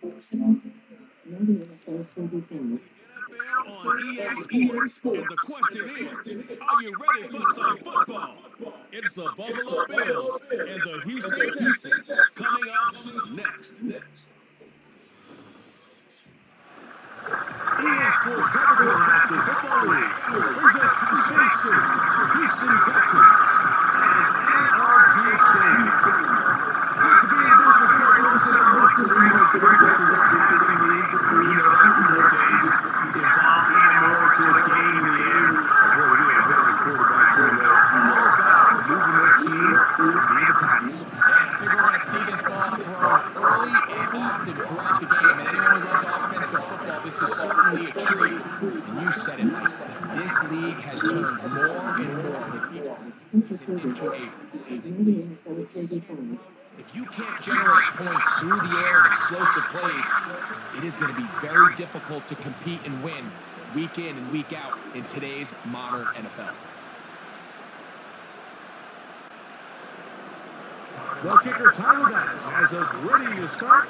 On EA Sports, and the question is, are you ready for some football? It's the Buffalo Bills and the Houston Texans coming up next. EA Sports coverage of the National Football League brings us to the Space City, Houston Texans, and NRG Stadium. Good to be in the booth with Coach Wilson and Mark Tony. This is a passing league. You know that from old days. It's evolved even more to a game in the air. Boy, we have very quarterbacks in there. All about moving their team via the pass. I think we're going to see this ball thrown early and often throughout the game. And anyone who loves offensive football, this is certainly a treat. And you said it, Mike. This league has turned more and more with each season into a if you can't generate points through the air and explosive plays, it is going to be very difficult to compete and win week in and week out in today's modern NFL. Well, kicker Tyler Bass has us ready to start,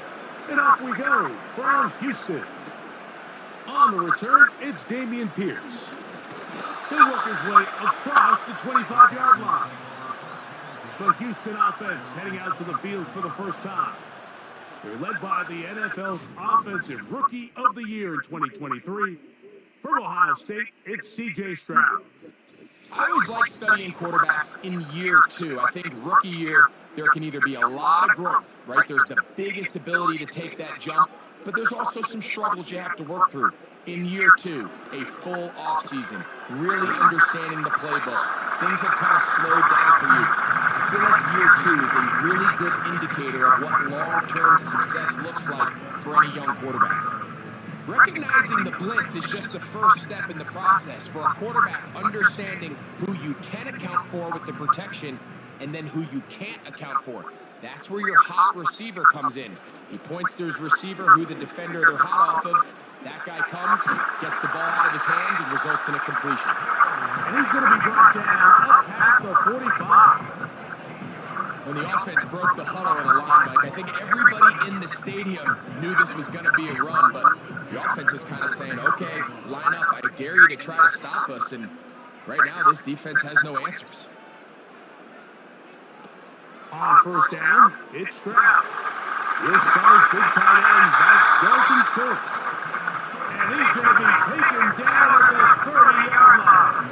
and off we go from Houston. On the return, it's Dameon Pierce. He'll work his way across the 25-yard line. The Houston offense heading out to the field for the first time. They're led by the NFL's Offensive Rookie of the Year in 2023. From Ohio State, it's C.J. Stroud. I always like studying quarterbacks in year two. I think rookie year, there can either be a lot of growth, right? There's the biggest ability to take that jump, but there's also some struggles you have to work through. In year two, a full offseason, really understanding the playbook. Things have kind of slowed down for you. I feel like year two is a really good indicator of what long-term success looks like for any young quarterback. Recognizing the blitz is just the first step in the process for a quarterback, understanding who you can account for with the protection and then who you can't account for. That's where your hot receiver comes in. He points to his receiver who the defender they're hot off of. That guy comes, gets the ball out of his hand, and results in a completion. And he's going to be brought down up past the 45. When the offense broke the huddle in a line, Mike, I think everybody in the stadium knew this was going to be a run, but the offense is kind of saying, okay, line up, I dare you to try to stop us, and right now this defense has no answers. On first down, it's Stroud. He'll start his big tight end, that's Dalton Schultz. And he's going to be taken down at the 30-yard line.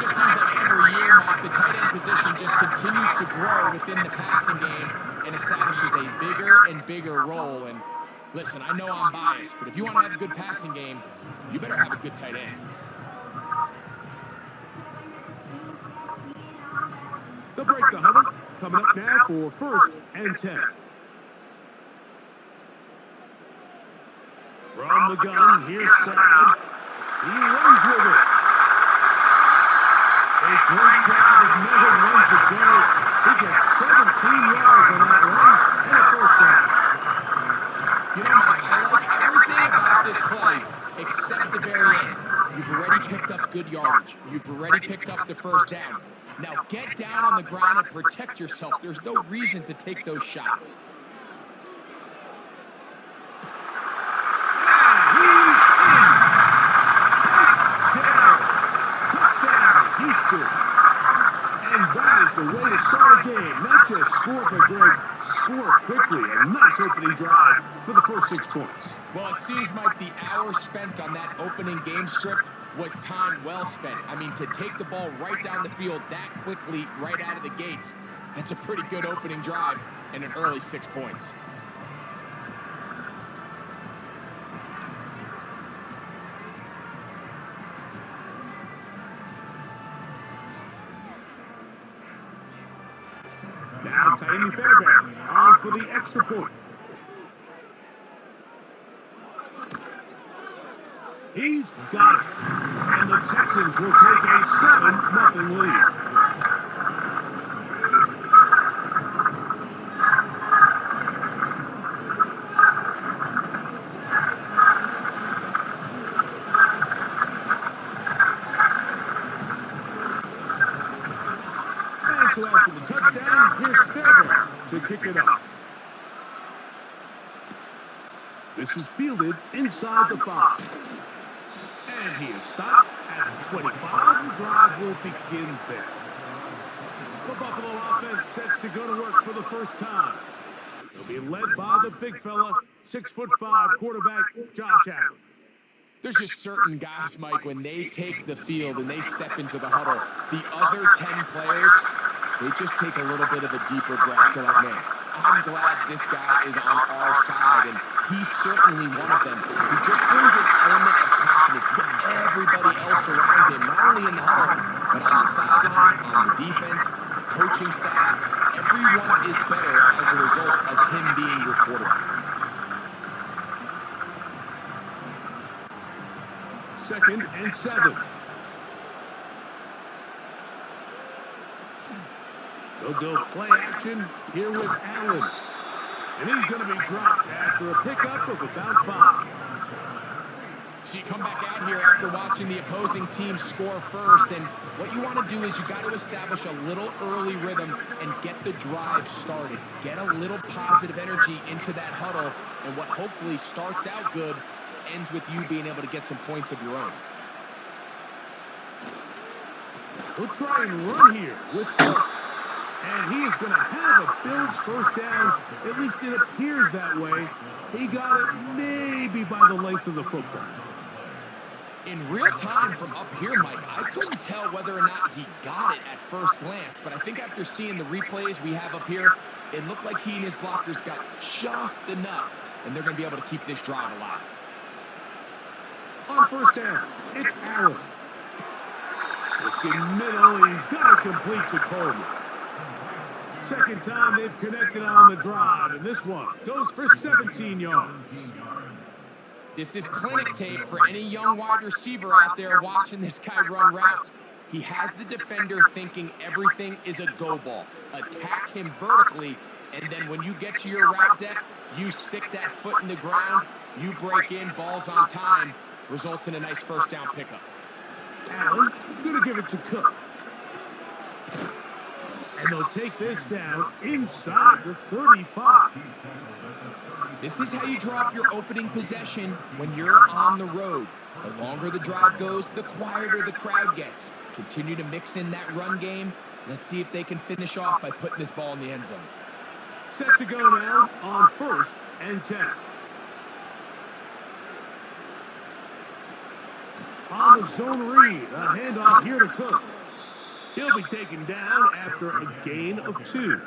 Just seems like every year, Mike, the tight end position just continues to grow within the passing game and establishes a bigger and bigger role. And listen, I know I'm biased, but if you want to have a good passing game, you better have a good tight end. They'll break the huddle. Coming up now for first and 10. From the gun, here's Stroud. He runs with it. A great job of knowing when to go. He gets 17 yards on that run and a first down. You know, Mike, I like everything about this play except the very end. You've already picked up good yardage. You've already picked up the first down. Now get down on the ground and protect yourself. There's no reason to take those shots. And he's in. Touchdown. Touchdown, Houston. And that is the way to start a game. Not just score, but Greg, score quickly. A nice opening drive for the first 6 points. Well, it seems like the hour spent on that opening game script was time well spent. I mean, to take the ball right down the field that quickly, right out of the gates, that's a pretty good opening drive and an early 6 points. Now, Kaimi Fairbairn on for the extra point. He's got it. And the Texans will take a 7-0 lead. And so after the touchdown, here's Fairbairn to kick it off. This is fielded inside the 5. And he is stopped at the 25. The drive will begin there. The Buffalo offense set to go to work for the first time. They'll be led by the big fella, 6'5" quarterback Josh Allen. There's just certain guys, Mike, when they take the field and they step into the huddle, the other 10 players, they just take a little bit of a deeper breath. They're like, man, I'm glad this guy is on our side, and he's certainly one of them. He just brings an element of confidence to everybody else around him, not only in the huddle, but on the sideline, on the defense, the coaching staff. Everyone is better as a result of him being your quarterback. 2nd and 7. They'll go play action here with Allen. And he's going to be dropped after a pickup of about 5. So you come back out here after watching the opposing team score first, and what you want to do is you got to establish a little early rhythm and get the drive started. Get a little positive energy into that huddle, and what hopefully starts out good ends with you being able to get some points of your own. We'll try and run here with Cook. And he is going to have a Bills first down. At least it appears that way. He got it maybe by the length of the football. In real time from up here, Mike, I couldn't tell whether or not he got it at first glance, but I think after seeing the replays we have up here, it looked like he and his blockers got just enough, and they're going to be able to keep this drive alive. On first down, it's Allen. Looking middle, he's got it complete to Coleman. Second time they've connected on the drive, and this one goes for 17 yards. This is clinic tape for any young wide receiver out there watching this guy run routes. He has the defender thinking everything is a go ball. Attack him vertically, and then when you get to your route depth, you stick that foot in the ground, you break in, balls on time, results in a nice first down pickup. Allen going to give it to Cook. And they'll take this down inside the 35. This is how you drop your opening possession when you're on the road. The longer the drive goes, the quieter the crowd gets. Continue to mix in that run game. Let's see if they can finish off by putting this ball in the end zone. Set to go now on 1st and 10. On the zone read, a handoff here to Cook. He'll be taken down after a gain of 2.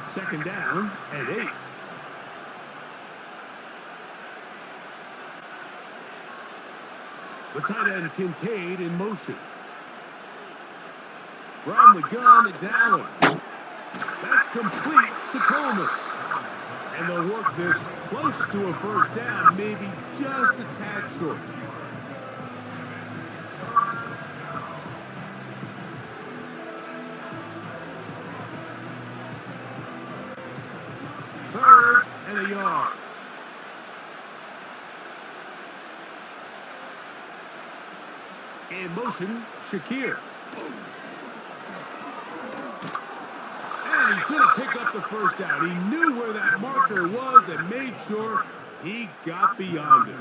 Second down and 8. The tight end Kincaid in motion. From the gun, it's Allen. That's complete to Coleman. And they'll work this close to a first down, maybe just a tad short. Third and a yard. In motion, Shakir. And he's going to pick up the first down. He knew where that marker was and made sure he got beyond it.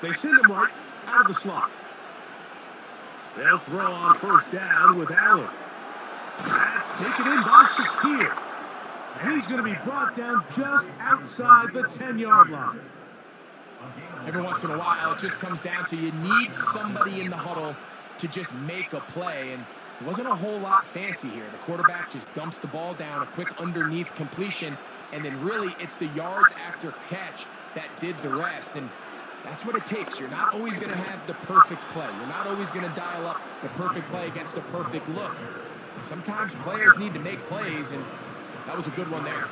They send him right out of the slot. They'll throw on first down with Allen. That's taken in by Shakir. And he's going to be brought down just outside the 10-yard line. Every once in a while, it just comes down to you need somebody in the huddle to just make a play. And it wasn't a whole lot fancy here. The quarterback just dumps the ball down, a quick underneath completion, and then really it's the yards after catch that did the rest. And that's what it takes. You're not always going to have the perfect play. You're not always going to dial up the perfect play against the perfect look. Sometimes players need to make plays, and that was a good one there.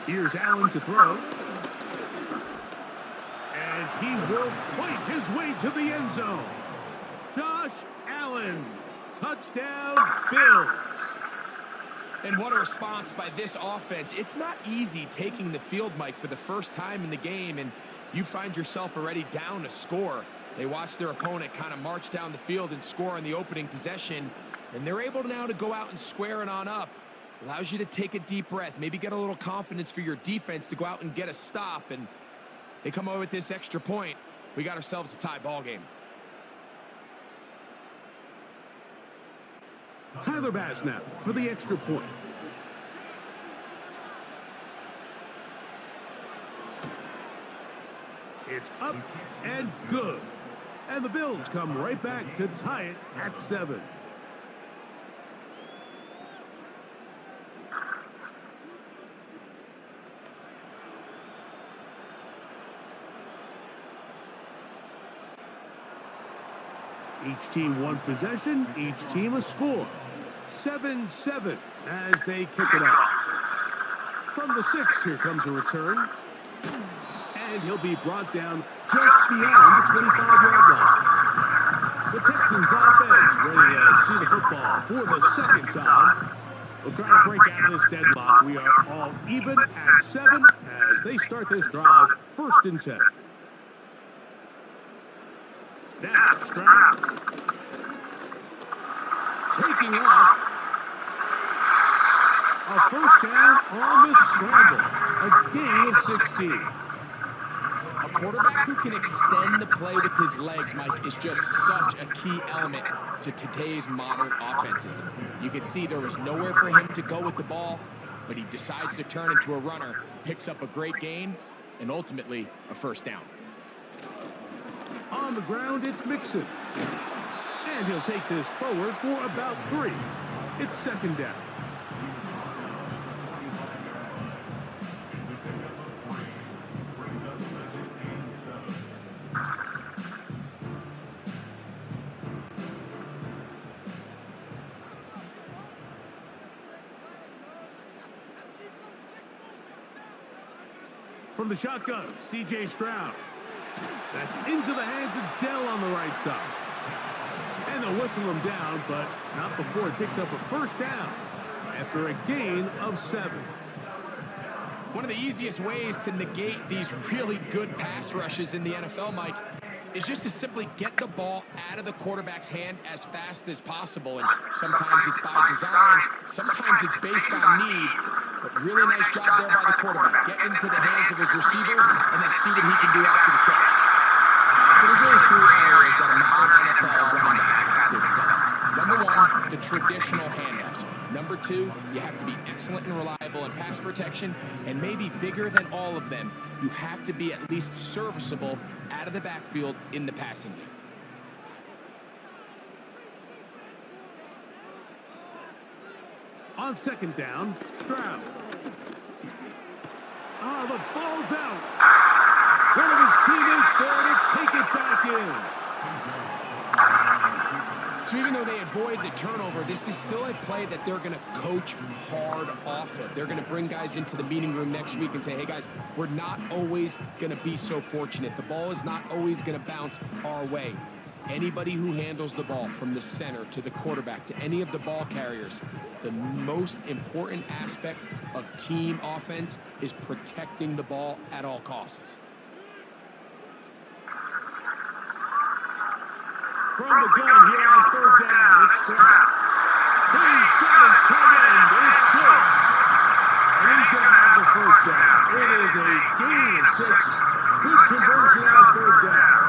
Here's Allen to throw. And he will fight his way to the end zone. Josh Allen. Touchdown, Bills. And what a response by this offense. It's not easy taking the field, Mike, for the first time in the game, and you find yourself already down a score. They watch their opponent kind of march down the field and score on the opening possession, and they're able now to go out and square it on up. Allows you to take a deep breath, maybe get a little confidence for your defense to go out and get a stop, and they come over with this extra point. We got ourselves a tie ball game. Tyler Bass now for the extra point. It's up and good. And the Bills come right back to tie it at 7. Each team one possession, each team a score. 7-7 as they kick it off. From the 6, here comes a return. And he'll be brought down just beyond the 25-yard line. The Texans offense ready to see the football for the second time. We'll try to break out of this deadlock. We are all even at 7 as they start this drive, 1st and 10. Now, Stroud. Taking off. A first down on the scramble. A gain of 16. A quarterback who can extend the play with his legs, Mike, is just such a key element to today's modern offenses. You can see there was nowhere for him to go with the ball, but he decides to turn into a runner, picks up a great gain, and ultimately a first down. On the ground, it's Mixon. And he'll take this forward for about 3. It's 2nd down. From the shotgun, C.J. Stroud. That's into the hands of Dell on the right side. And they'll whistle him down, but not before he picks up a first down after a gain of 7. One of the easiest ways to negate these really good pass rushes in the NFL, Mike, is just to simply get the ball out of the quarterback's hand as fast as possible. And sometimes it's by design, sometimes it's based on need. But really nice job there by the quarterback. Get into the hands of his receiver and then see what he can do after the catch. So there's really 3 areas that a modern NFL running back has to excel at. Number 1, the traditional handoffs. Number 2, you have to be excellent and reliable in pass protection. And maybe bigger than all of them, you have to be at least serviceable out of the backfield in the passing game. On 2nd down, Stroud. Oh, the ball's out. One of his teammates there to take it back in. So even though they avoid the turnover, this is still a play that they're going to coach hard off of. They're going to bring guys into the meeting room next week and say, hey guys, we're not always going to be so fortunate. The ball is not always going to bounce our way. Anybody who handles the ball from the center to the quarterback to any of the ball carriers, the most important aspect of team offense is protecting the ball at all costs. From the gun here on 3rd down, it's Stroud. He's got his tight end, it's Schultz. And he's going to have the first down. It is a gain of 6. Good conversion on 3rd down.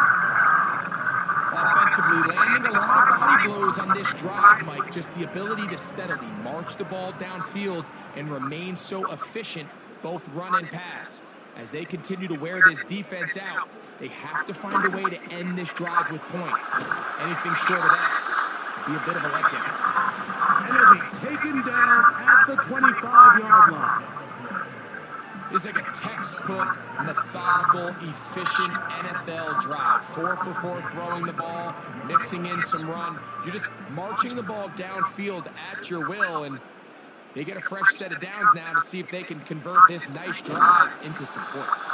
Offensively, landing a lot of body blows on this drive, Mike. Just the ability to steadily march the ball downfield and remain so efficient, both run and pass. As they continue to wear this defense out, they have to find a way to end this drive with points. Anything short of that would be a bit of a letdown. And he'll be taken down at the 25-yard line. It's like a textbook, methodical, efficient NFL drive. 4 for 4 throwing the ball, mixing in some run. You're just marching the ball downfield at your will, and They get a fresh set of downs now to see if they can convert this nice drive into some points.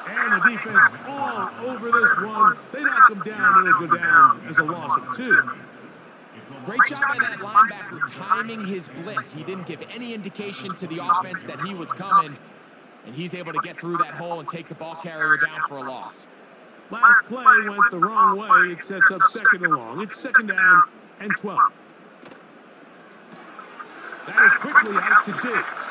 And the defense all over this one. They knock him down. It'll go down as a loss of 2. Great job by that linebacker timing his blitz. He didn't give any indication to the offense that he was coming, and he's able to get through that hole and take the ball carrier down for a loss. Last play went the wrong way. It sets up 2nd and long. It's 2nd down and 12. That is quickly out to Diggs.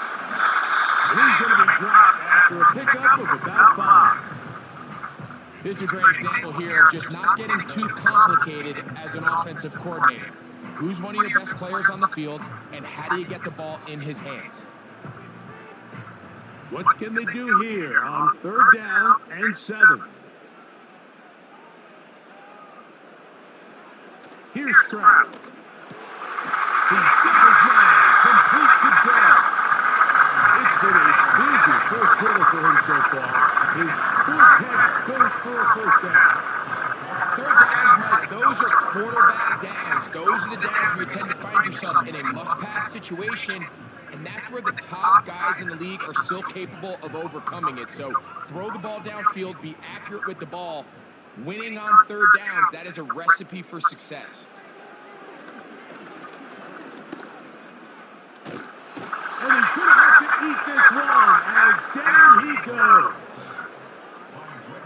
And he's going to be dropped after a pickup of about 5. This is a great example here of just not getting too complicated as an offensive coordinator. Who's one of your best players on the field, and how do you get the ball in his hands? What can they do here on 3rd down and 7? Here's Stroud. He's got his man complete to death. It's been a busy first quarter for him so far. His 3rd catch goes for a 1st down. 3rd downs, Mike, those are quarterback downs. Those are the downs where you tend to find yourself in a must-pass situation, and that's where the top guys in the league are still capable of overcoming it. So throw the ball downfield, be accurate with the ball. Winning on 3rd downs, that is a recipe for success. And he's going to have to eat this one as down he goes.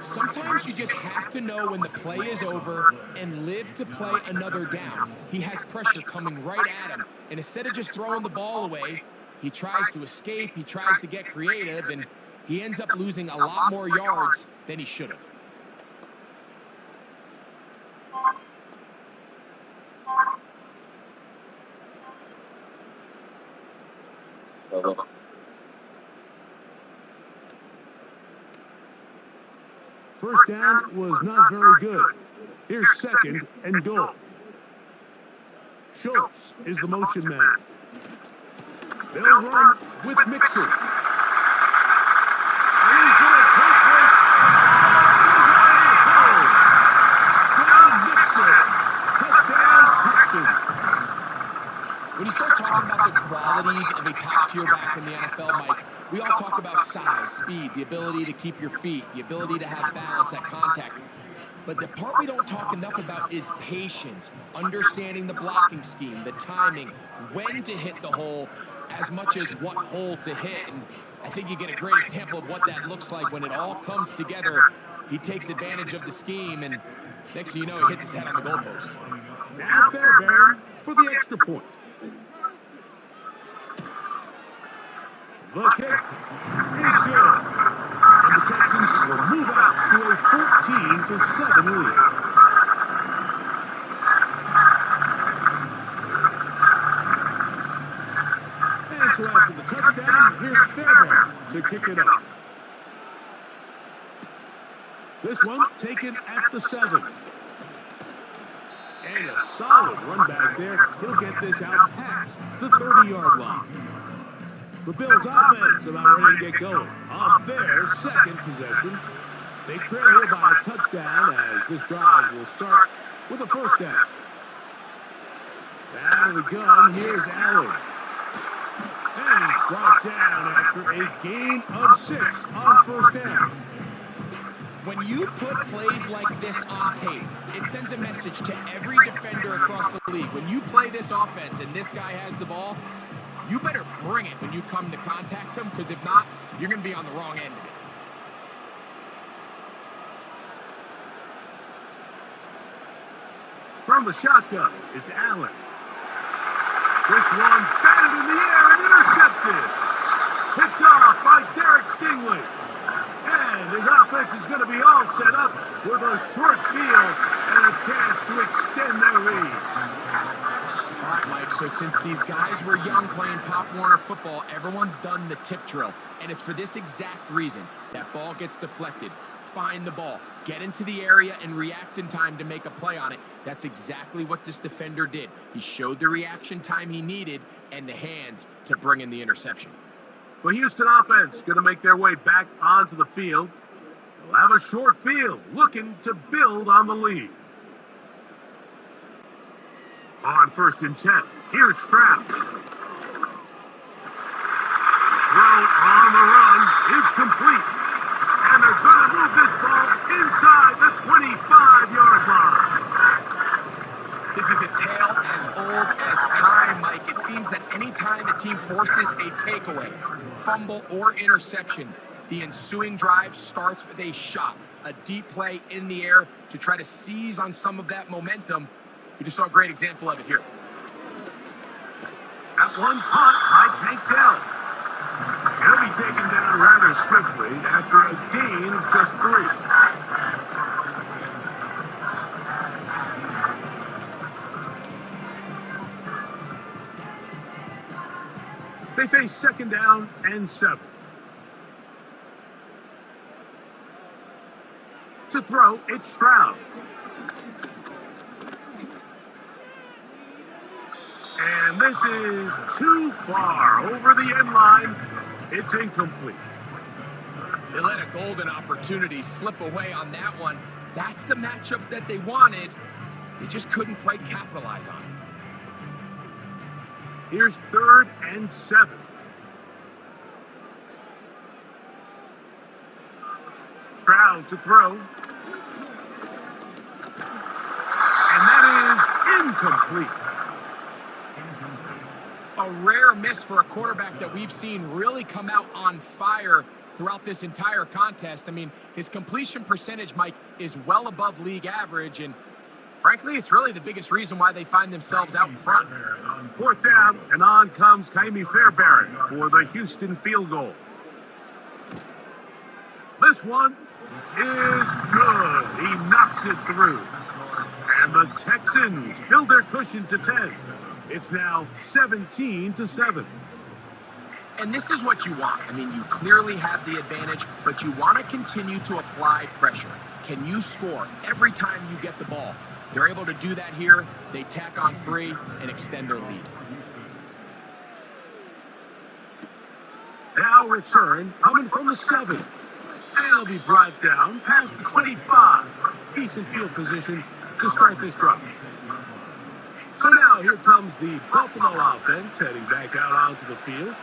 Sometimes you just have to know when the play is over and live to play another down. He has pressure coming right at him, and instead of just throwing the ball away, he tries to escape, he tries to get creative, and he ends up losing a lot more yards than he should have. First down was not very good. Here's 2nd and goal. Schultz is the motion man. They'll run with Mixon. And he's going to take this all the way home. Down Mixon. Touchdown, Texans. When you start talking about the qualities of a top-tier back in the NFL, Mike, we all talk about size, speed, the ability to keep your feet, the ability to have balance at contact. But the part we don't talk enough about is patience, understanding the blocking scheme, the timing, when to hit the hole, as much as what hole to hit. And I think you get a great example of what that looks like when it all comes together. He takes advantage of the scheme, and next thing you know, he hits his head on the goalpost. Now Fairbairn for the extra point. The kick is good. And the Texans will move out to a 14-7 lead. And so after the touchdown, here's Fairbairn to kick it off. This one taken at the 7. And a solid run back there. He'll get this out past the 30-yard line. The Bills' offense about ready to get going on their 2nd possession. They trail here by a touchdown as this drive will start with a 1st down. Out of the gun, here's Allen. And he's brought down after a gain of 6 on 1st down. When you put plays like this on tape, it sends a message to every defender across the league. When you play this offense and this guy has the ball, you better bring it when you come to contact him, because if not, you're going to be on the wrong end of it. From the shotgun, it's Allen. This one batted in the air and intercepted. Picked off by Derek Stingley. And his offense is going to be all set up with a short field and a chance to extend their lead. All right, Mike, so since these guys were young playing Pop Warner football, everyone's done the tip drill. And it's for this exact reason. That ball gets deflected. Find the ball. Get into the area and react in time to make a play on it. That's exactly what this defender did. He showed the reaction time he needed and the hands to bring in the interception. The Houston offense going to make their way back onto the field. They'll have a short field looking to build on the lead. On 1st and 10, here's Stroud. complete. And they're going to move this ball inside the 25-yard line. This is a tale as old as time, Mike. It seems that any time the team forces a takeaway, fumble, or interception, the ensuing drive starts with a shot, a deep play in the air to try to seize on some of that momentum. We just saw a great example of it here. That one caught by Tank Dell. He'll be taken down rather swiftly after a gain of just 3. They face 2nd down and 7. To throw, it's Stroud. And this is too far over the end line. It's incomplete. They let a golden opportunity slip away on that one. That's the matchup that they wanted. They just couldn't quite capitalize on it. Here's 3rd and 7. Stroud to throw. And that is incomplete. A rare miss for a quarterback that we've seen really come out on fire throughout this entire contest. I mean, his completion percentage, Mike, is well above league average, and frankly, it's really the biggest reason why they find themselves out in front. 4th down, and on comes Kaimi Fairbairn for the Houston field goal. This one is good. He knocks it through. And the Texans build their cushion to 10. It's now 17-7. And this is what you want. I mean, you clearly have the advantage, but you want to continue to apply pressure. Can you score every time you get the ball? They're able to do that here. They tack on 3 and extend their lead. Now return coming from the 7. And it'll be brought down past the 25. Decent field position to start this drive. So now here comes the Buffalo offense heading back out onto the field.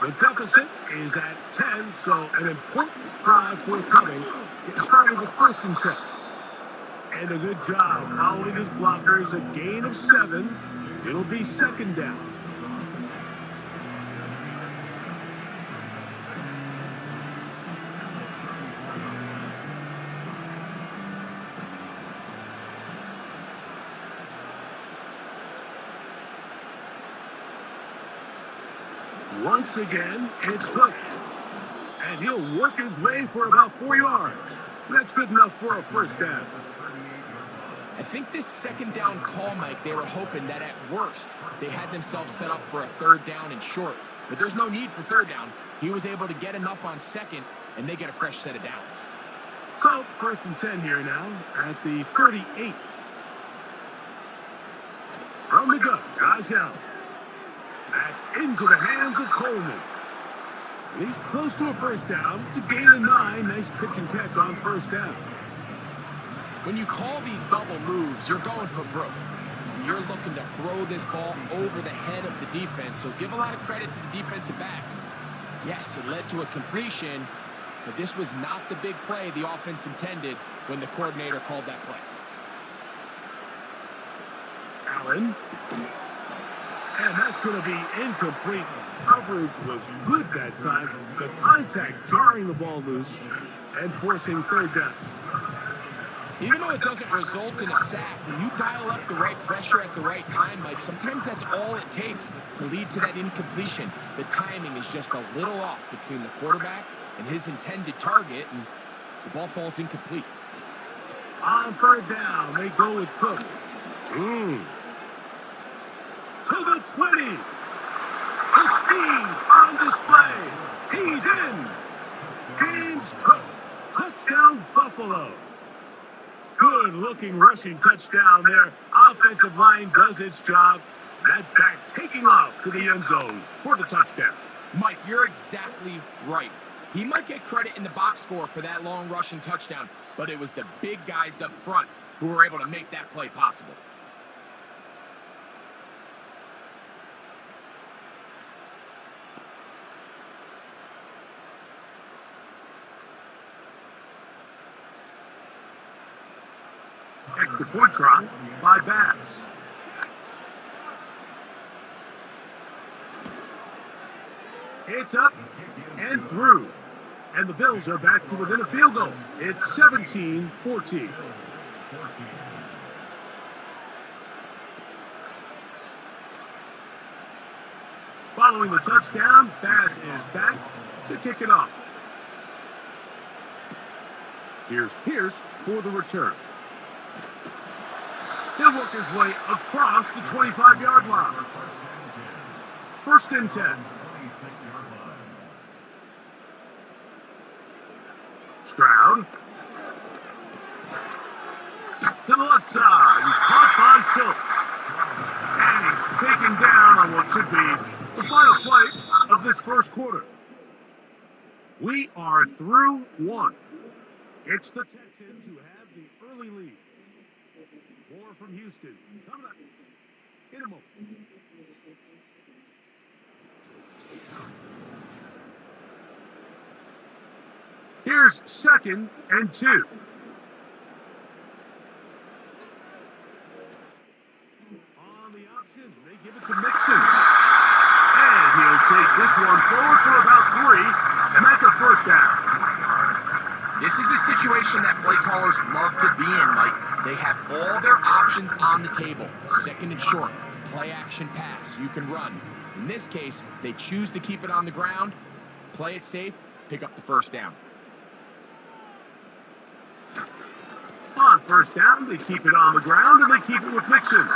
The deficit is at 10, so an important drive forthcoming. It started with 1st and 10. And a good job following his blockers, a gain of 7. It'll be 2nd down. Once again, it's Cook. And he'll work his way for about 4 yards. That's good enough for a 1st down. I think this 2nd down call, Mike, they were hoping that at worst, they had themselves set up for a 3rd down and short. But there's no need for 3rd down. He was able to get enough on 2nd, and they get a fresh set of downs. So, 1st and 10 here now at the 38. From the gun, Josh Allen. That's into the hands of Coleman. He's close to a 1st down. It's a gain of 9. Nice pitch and catch on 1st down. When you call these double moves, you're going for broke. You're looking to throw this ball over the head of the defense, so give a lot of credit to the defensive backs. Yes, it led to a completion, but this was not the big play the offense intended when the coordinator called that play. Allen. And that's going to be incomplete. Coverage was good that time. The contact jarring the ball loose and forcing 3rd down. Even though it doesn't result in a sack, when you dial up the right pressure at the right time, Mike, sometimes that's all it takes to lead to that incompletion. The timing is just a little off between the quarterback and his intended target, and the ball falls incomplete. On 3rd down, they go with Cook. To the 20. The speed on display. He's in. James Cook. Touchdown, Buffalo. Good-looking rushing touchdown there. Offensive line does its job. That back taking off to the end zone for the touchdown. Mike, you're exactly right. He might get credit in the box score for that long rushing touchdown, but it was the big guys up front who were able to make that play possible. Extra point try by Bass. It's up and through. And the Bills are back to within a field goal. It's 17-14. Following the touchdown, Bass is back to kick it off. Here's Pierce for the return. He'll work his way across the 25-yard line. 1st and 10. Stroud. To the left side, caught by Schultz. And he's taken down on what should be the final play of this first quarter. We are through one. It's the Texans who have the early lead. More from Houston coming up in a moment. Here's 2nd and 2. On the option, they give it to Mixon. And he'll take this one forward for about 3, and that's a 1st down. This is a situation that play callers love to be in, Mike. They have all their options on the table. 2nd and short, play action pass, you can run. In this case, they choose to keep it on the ground, play it safe, pick up the 1st down. On 1st down, they keep it on the ground, and they keep it with Mixon.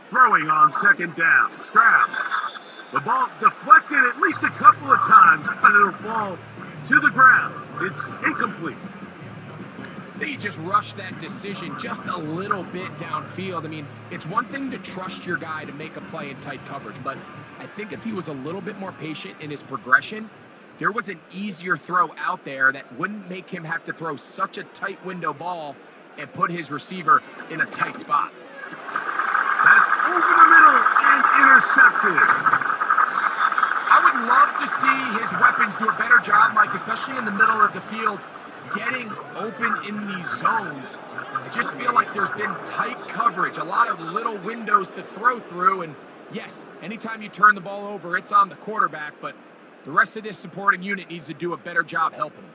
Throwing on 2nd down, Stroud. The ball deflected at least a couple of times, but it'll fall to the ground. It's incomplete. They just rushed that decision just a little bit downfield. I mean, it's one thing to trust your guy to make a play in tight coverage, but I think if he was a little bit more patient in his progression, there was an easier throw out there that wouldn't make him have to throw such a tight window ball and put his receiver in a tight spot. That's over the middle and intercepted. I would love to see his weapons do a better job, Mike, especially in the middle of the field, getting open in these zones. I just feel like there's been tight coverage, a lot of little windows to throw through, and yes, anytime you turn the ball over, it's on the quarterback, but the rest of this supporting unit needs to do a better job helping him.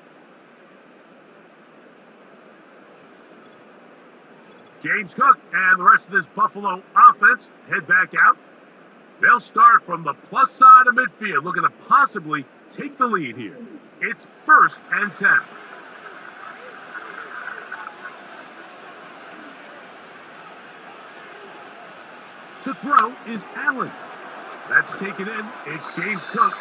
James Cook and the rest of this Buffalo offense head back out. They'll start from the plus side of midfield, looking to possibly take the lead here. It's 1st and 10. To throw is Allen. That's taken in. It's James Cook.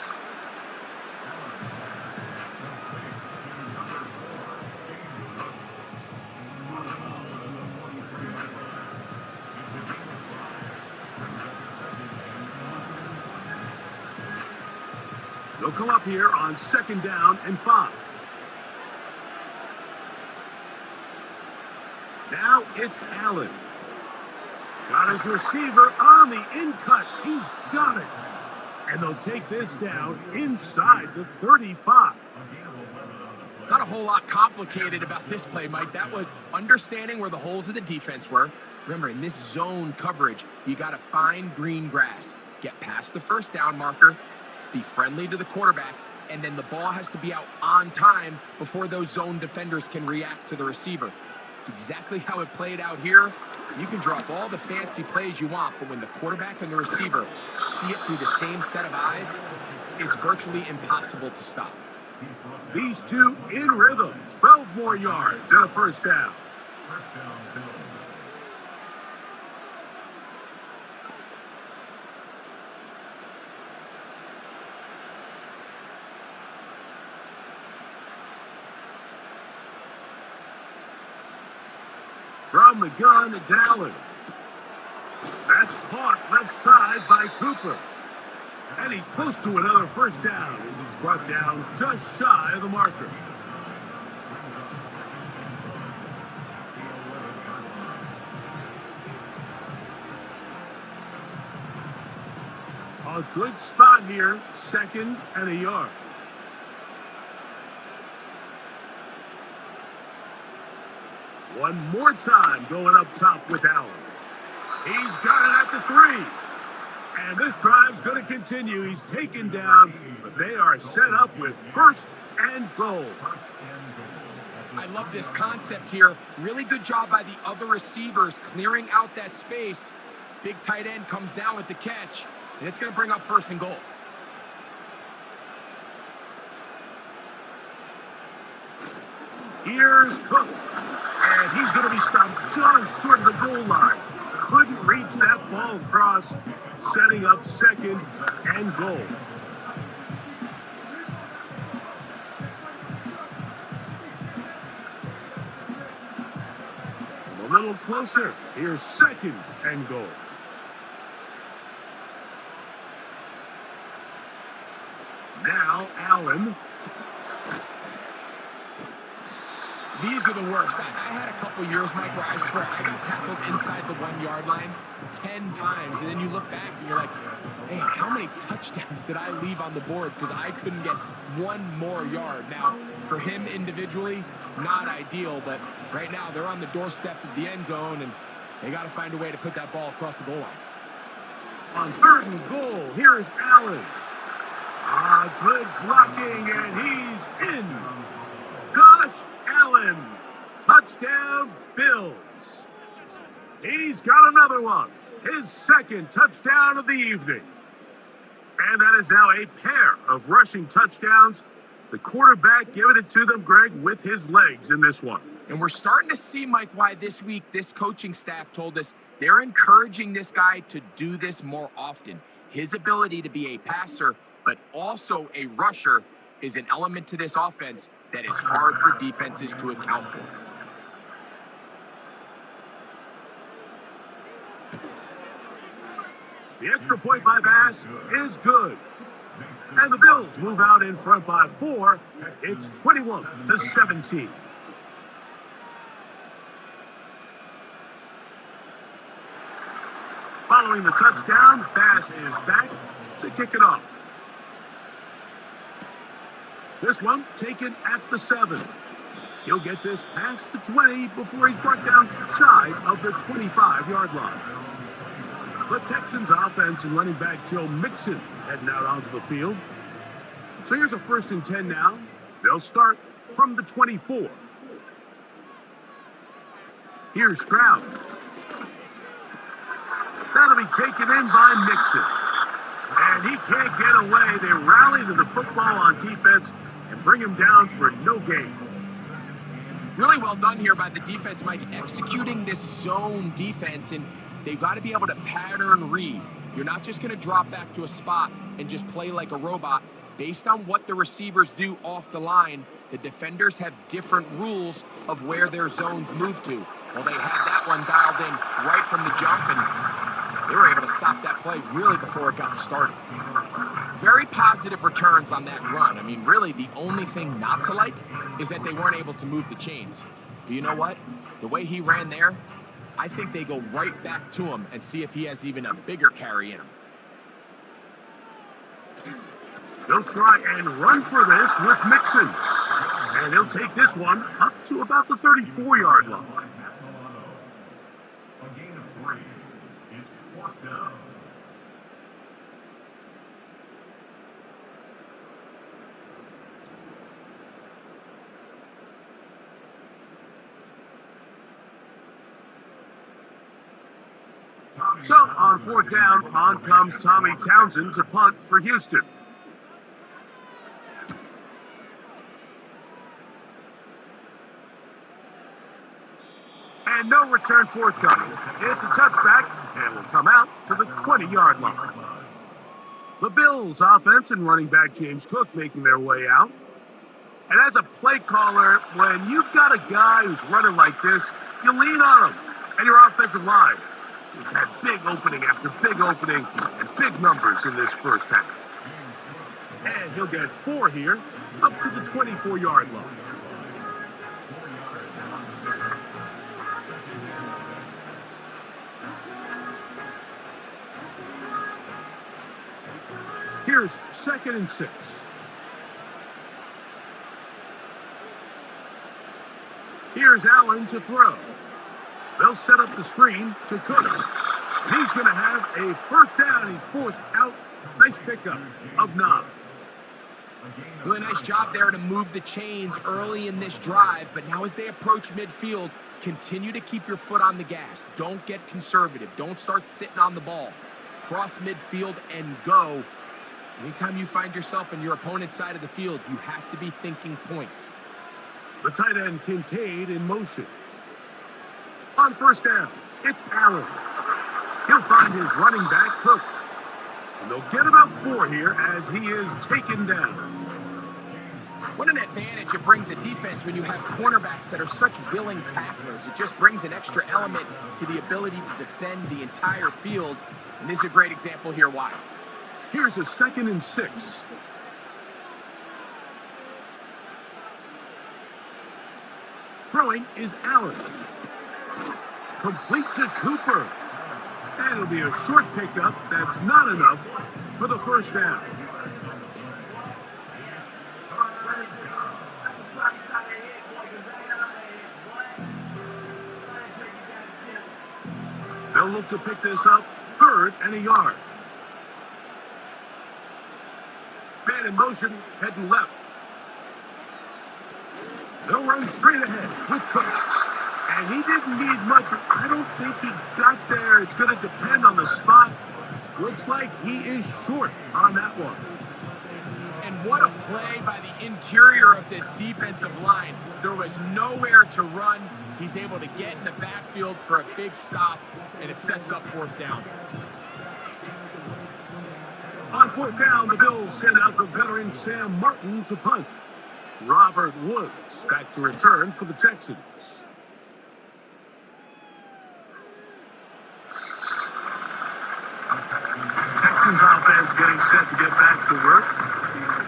They'll come up here on 2nd down and 5. Now it's Allen. Got his receiver on the in-cut. He's got it. And they'll take this down inside the 35. Not a whole lot complicated about this play, Mike. That was understanding where the holes of the defense were. Remember, in this zone coverage, you got to find green grass. Get past the 1st down marker, be friendly to the quarterback, and then the ball has to be out on time before those zone defenders can react to the receiver. It's exactly how it played out here. You can drop all the fancy plays you want, but when the quarterback and the receiver see it through the same set of eyes, it's virtually impossible to stop. These two in rhythm. 12 more yards and a 1st down. From the gun, it's Allen. That's caught left side by Cooper. And he's close to another first down as he's brought down just shy of the marker. A good spot here, 2nd and a yard. One more time going up top with Allen. He's got it at the 3. And this drive's going to continue. He's taken down, but they are set up with 1st and goal. I love this concept here. Really good job by the other receivers clearing out that space. Big tight end comes down with the catch, and it's going to bring up 1st and goal. Here's Cook, and he's going to be stopped just short of the goal line. Couldn't reach that ball across, setting up 2nd and goal. A little closer. Here's 2nd and goal. Now Allen. These are the worst. I had a couple years, Mike, where I swear I got tackled inside the 1-yard line 10 times. And then you look back and you're like, man, how many touchdowns did I leave on the board because I couldn't get one more yard? Now, for him individually, not ideal, but right now they're on the doorstep of the end zone and they got to find a way to put that ball across the goal line. On 3rd and goal, here is Allen. Good blocking, and he's in. Josh Allen, touchdown Bills. He's got another one, his 2nd touchdown of the evening. And that is now a pair of rushing touchdowns. The quarterback giving it to them, Greg, with his legs in this one. And we're starting to see, Mike, why this week this coaching staff told us they're encouraging this guy to do this more often. His ability to be a passer, but also a rusher, is an element to this offense that is hard for defenses to account for. The extra point by Bass is good. And the Bills move out in front by 4. It's 21-17. Following the touchdown, Bass is back to kick it off. This one taken at the 7. He'll get this past the 20 before he's brought down shy of the 25-yard line. The Texans offense and running back Joe Mixon heading out onto the field. So here's a 1st and 10 now. They'll start from the 24. Here's Stroud. That'll be taken in by Mixon. And he can't get away. They rally to the football on defense and bring him down for no gain. Really well done here by the defense, Mike, executing this zone defense, and they've got to be able to pattern read. You're not just going to drop back to a spot and just play like a robot. Based on what the receivers do off the line, the defenders have different rules of where their zones move to. Well, they had that one dialed in right from the jump, and they were able to stop that play really before it got started. Very positive returns on that run. I mean, really, the only thing not to like is that they weren't able to move the chains. But you know what? The way he ran there, I think they go right back to him and see if he has even a bigger carry in him. They'll try and run for this with Mixon. And he'll take this one up to about the 34-yard line. A gain of 3. It's 4th down. So, on 4th down, on comes Tommy Townsend to punt for Houston. And no return forthcoming. It's a touchback, and will come out to the 20-yard line. The Bills' offense and running back James Cook making their way out. And as a play caller, when you've got a guy who's running like this, you lean on him and your offensive line. He's had big opening after big opening and big numbers in this first half. And he'll get 4 here, up to the 24-yard line. Here's 2nd and 6. Here's Allen to throw. They'll set up the screen to Cook. And he's going to have a first down. He's forced out. Nice pickup of 9. Really nice job there to move the chains early in this drive, but now as they approach midfield, continue to keep your foot on the gas. Don't get conservative. Don't start sitting on the ball. Cross midfield and go. Anytime you find yourself on your opponent's side of the field, you have to be thinking points. The tight end Kincaid in motion. On first down, it's Allen. He'll find his running back, Cook. And they'll get about 4 here as he is taken down. What an advantage it brings a defense when you have cornerbacks that are such willing tacklers. It just brings an extra element to the ability to defend the entire field. And this is a great example here why. Here's a 2nd and 6. Throwing is Allen. Complete to Cooper. And it'll be a short pickup that's not enough for the first down. They'll look to pick this up 3rd and a yard. Man in motion, heading left. They'll run straight ahead with Cook. And he didn't need much. I don't think he got there. It's going to depend on the spot. Looks like he is short on that one. And what a play by the interior of this defensive line. There was nowhere to run. He's able to get in the backfield for a big stop, and it sets up 4th down. On 4th down, the Bills send out the veteran Sam Martin to punt. Robert Woods back to return for the Texans. Texans offense getting set to get back to work.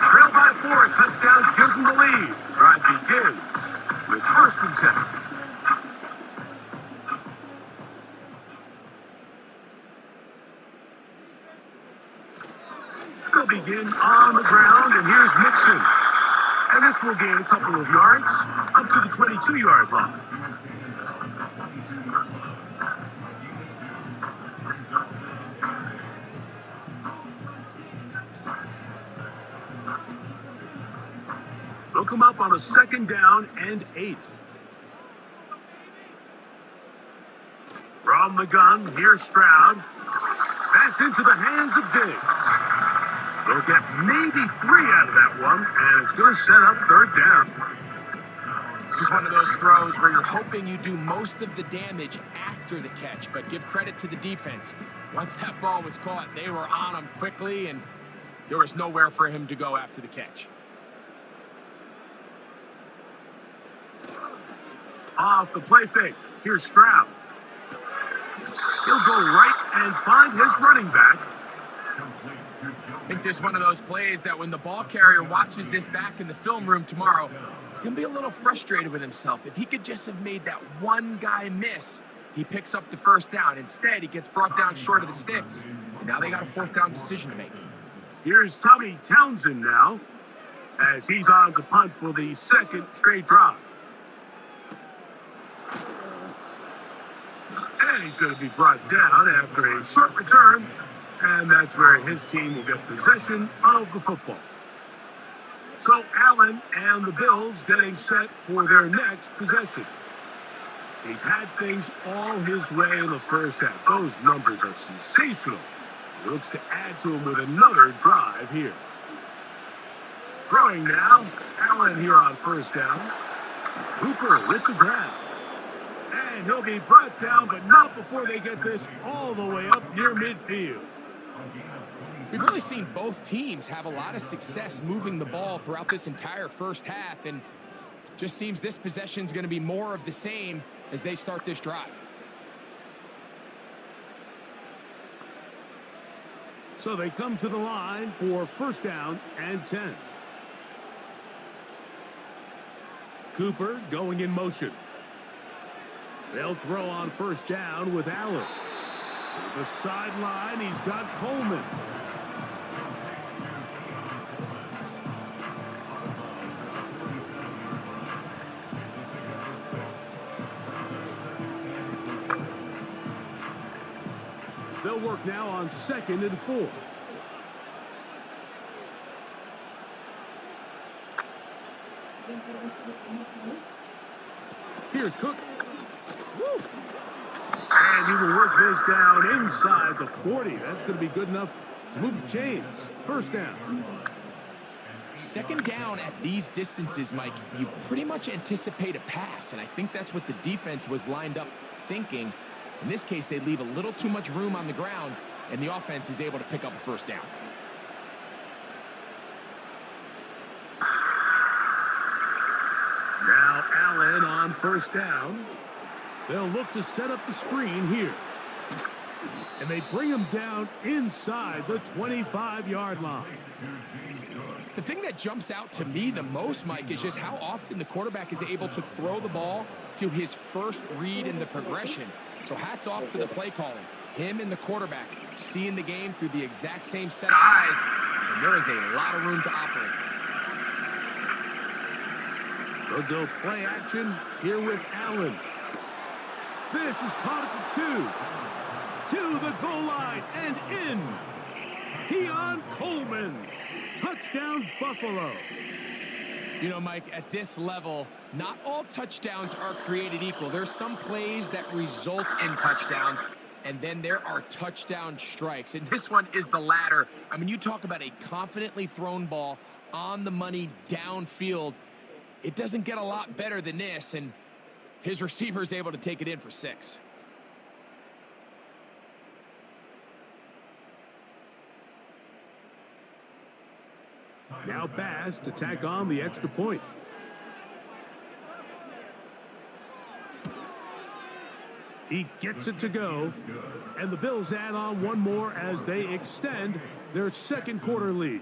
Trail by 4, a touchdown gives them the lead. Drive begins with 1st and 10. They'll begin on the ground, and here's Mixon. And this will gain a couple of yards up to the 22-yard line. They'll come up on a 2nd down and 8. From the gun, here's Stroud. That's into the hands of Diggs. They'll get maybe 3 out of that one, and it's going to set up 3rd down. This is one of those throws where you're hoping you do most of the damage after the catch, but give credit to the defense. Once that ball was caught, they were on him quickly, and there was nowhere for him to go after the catch. Off the play fake, here's Stroud. He'll go right and find his running back. I think this is one of those plays that when the ball carrier watches this back in the film room tomorrow, he's going to be a little frustrated with himself. If he could just have made that one guy miss, he picks up the 1st down. Instead, he gets brought down short of the sticks. And now they got a 4th down decision to make. Here's Tommy Townsend now, as he's on to punt for the 2nd straight drive. And he's going to be brought down after a short return. And that's where his team will get possession of the football. So Allen and the Bills getting set for their next possession. He's had things all his way in the first half. Those numbers are sensational. He looks to add to them with another drive here. Throwing now, Allen here on 1st down. Cooper with the grab. And he'll be brought down, but not before they get this all the way up near midfield. We've really seen both teams have a lot of success moving the ball throughout this entire first half, and just seems this possession is going to be more of the same as they start this drive. So they come to the line for first down and 10. Cooper going in motion. They'll throw on first down with Allen. To the sideline, he's got Coleman. They'll work now on 2nd and 4. Here's Cook. Woo! And he will work this down inside the 40. That's going to be good enough to move the chains. First down. Second down at these distances, Mike, you pretty much anticipate a pass, and I think that's what the defense was lined up thinking. In this case, they leave a little too much room on the ground, and the offense is able to pick up a first down. Now Allen on first down. They'll look to set up the screen here. And they bring him down inside the 25-yard line. The thing that jumps out to me the most, Mike, is just how often the quarterback is able to throw the ball to his first read in the progression. So hats off to the play calling. Him and the quarterback seeing the game through the exact same set of eyes, and there is a lot of room to operate. They'll go play action here with Allen. This is caught at the 2. To the goal line and in. Keon Coleman. Touchdown, Buffalo. You know, Mike, at this level, not all touchdowns are created equal. There's some plays that result in touchdowns, and then there are touchdown strikes. And this one is the latter. I mean, you talk about a confidently thrown ball on the money downfield. It doesn't get a lot better than this, and his receiver is able to take it in for 6. Now Bass to tack on the extra point. He gets it to go, and the Bills add on one more as they extend their second quarter lead.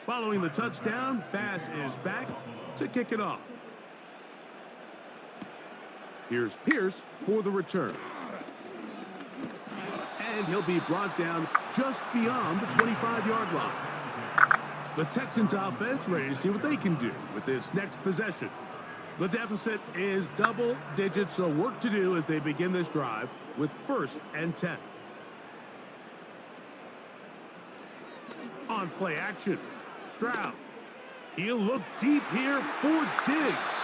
Following the touchdown, Bass is back to kick it off. Here's Pierce for the return. And he'll be brought down just beyond the 25-yard line. The Texans offense ready to see what they can do with this next possession. The deficit is double digits, so work to do as they begin this drive with 1st and 10. On play action. Stroud. He'll look deep here for Diggs.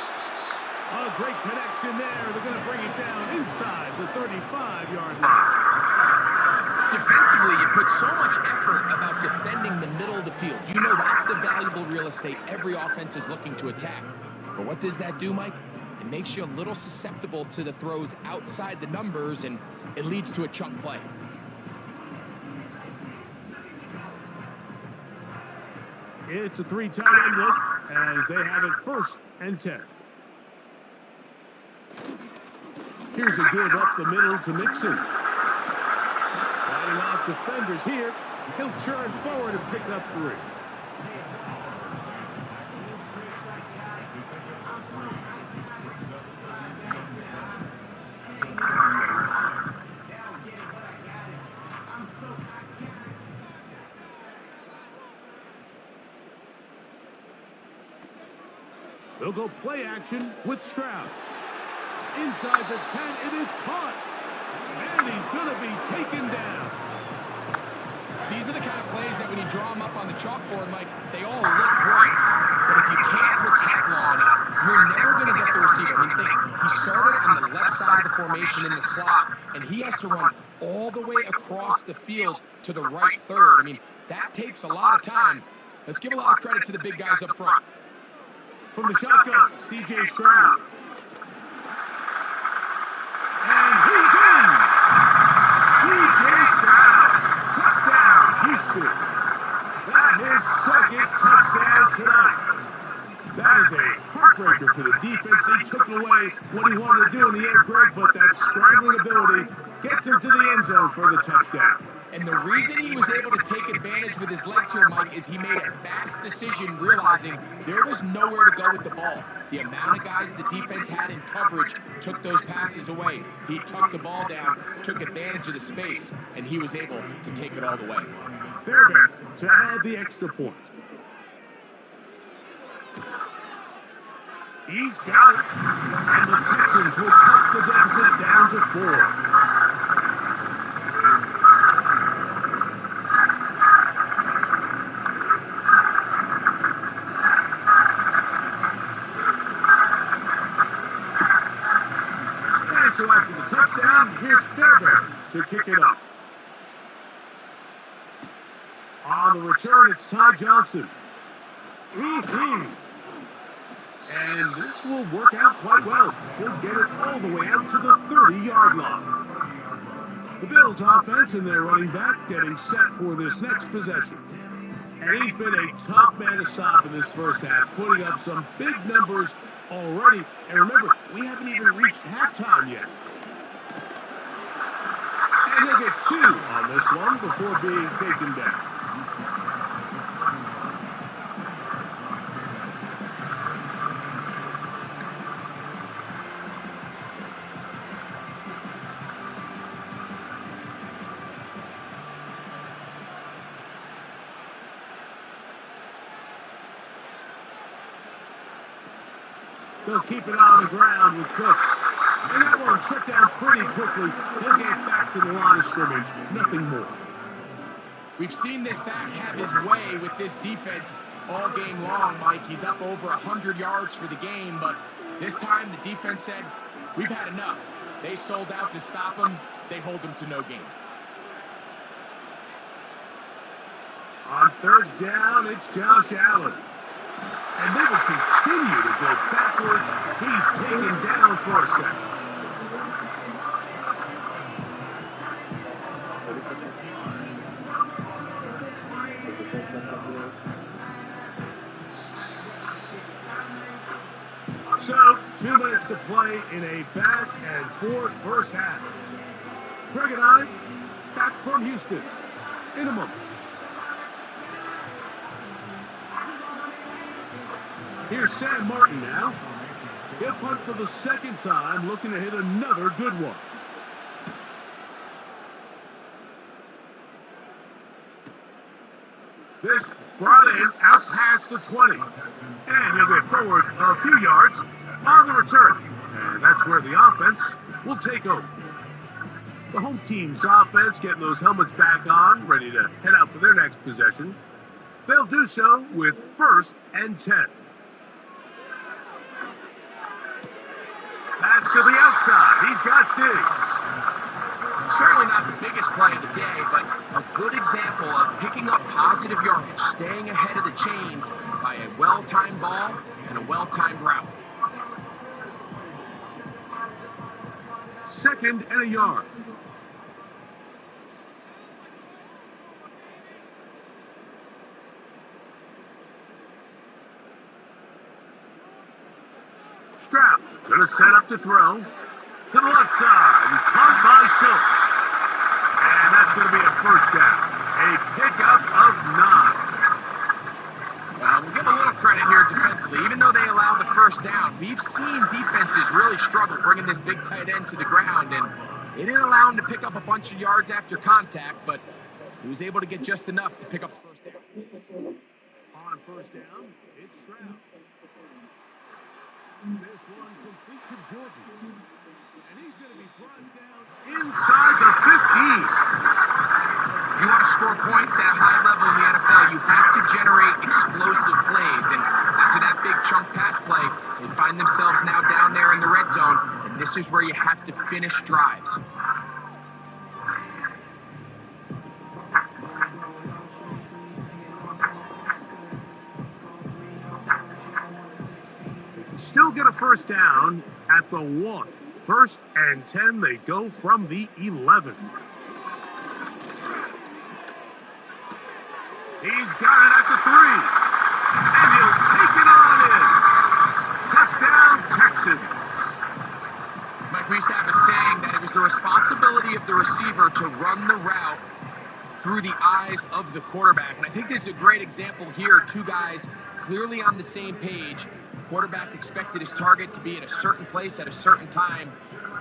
A great connection there. They're going to bring it down inside the 35-yard line. Defensively, you put so much effort about defending the middle of the field. You know that's the valuable real estate every offense is looking to attack. But what does that do, Mike? It makes you a little susceptible to the throws outside the numbers, and it leads to a chunk play. It's a 3 tight end look as they have it 1st and 10. Here's a give up the middle to Mixon. Fighting off defenders here. He'll churn forward and pick up 3. They'll go play action with Stroud. Inside the 10, it is caught. And he's going to be taken down. These are the kind of plays that when you draw them up on the chalkboard, Mike, they all look great. But if you can't protect long enough, you're never going to get the receiver. I mean, think, he started on the left side of the formation in the slot, and he has to run all the way across the field to the right third. I mean, that takes a lot of time. Let's give a lot of credit to the big guys up front. From the shotgun, C.J. Stroud. And he's in! C.J. Stroud. Touchdown, Houston. tonight. That is a heartbreaker for the defense. They took away what he wanted to do in the air, Greg, but that scrambling ability gets him to the end zone for the touchdown. And the reason he was able to take advantage with his legs here, Mike, is he made a fast decision realizing there was nowhere to go with the ball. The amount of guys the defense had in coverage took those passes away. He tucked the ball down, took advantage of the space, and he was able to take it all the way. Fairbairn to add the extra point. He's got it. And the Texans will cut the deficit down to 4. So after the touchdown, here's Fairbairn to kick it up. On the return, it's Ty Johnson. And this will work out quite well. He'll get it all the way out to the 30-yard line. The Bills offense and their running back getting set for this next possession. And he's been a tough man to stop in this first half, putting up some big numbers already. And remember, we haven't even reached halftime yet. And he'll get 2 on this one before being taken down. They'll keep it on the ground with Cook. And that one shut down pretty quickly. He'll get back to the line of scrimmage. Nothing more. We've seen this back have his way with this defense all game long, Mike. He's up over 100 yards for the game, but this time the defense said, we've had enough. They sold out to stop him. They hold him to no gain. On third down, it's Josh Allen. And they will continue to go backwards. He's taken down for a second. So, 2 minutes to play in a back and forth first half. Greg and I, back from Houston in a moment. Here's Sam Martin now. He'll punt for the second time, looking to hit another good one. This brought in out past the 20. And he'll get forward a few yards on the return. And that's where the offense will take over. The home team's offense getting those helmets back on, ready to head out for their next possession. They'll do so with 1st and 10. Pass to the outside. He's got Diggs. Certainly not the biggest play of the day, but a good example of picking up positive yardage, staying ahead of the chains by a well-timed ball and a well-timed route. 2nd and a yard. Stroud going to set up to throw to the left side and caught by Schultz. And that's going to be a first down. A pickup of 9. We'll give a little credit here defensively. Even though they allowed the first down, we've seen defenses really struggle bringing this big tight end to the ground, and they didn't allow him to pick up a bunch of yards after contact, but he was able to get just enough to pick up the first down. On first down, it's Stroud. This one complete to Jordan. And he's going to be brought down inside the 15. If you want to score points at a high level in the NFL, you have to generate explosive plays. And after that big chunk pass play, they find themselves now down there in the red zone. And this is where you have to finish drives. Still get a first down at the 1. 1st and 10, they go from the 11. He's got it at the 3. And he'll ability of the receiver to run the route through the eyes of the quarterback. And I think this is a great example here. Two guys clearly on the same page. Quarterback expected his target to be in a certain place at a certain time.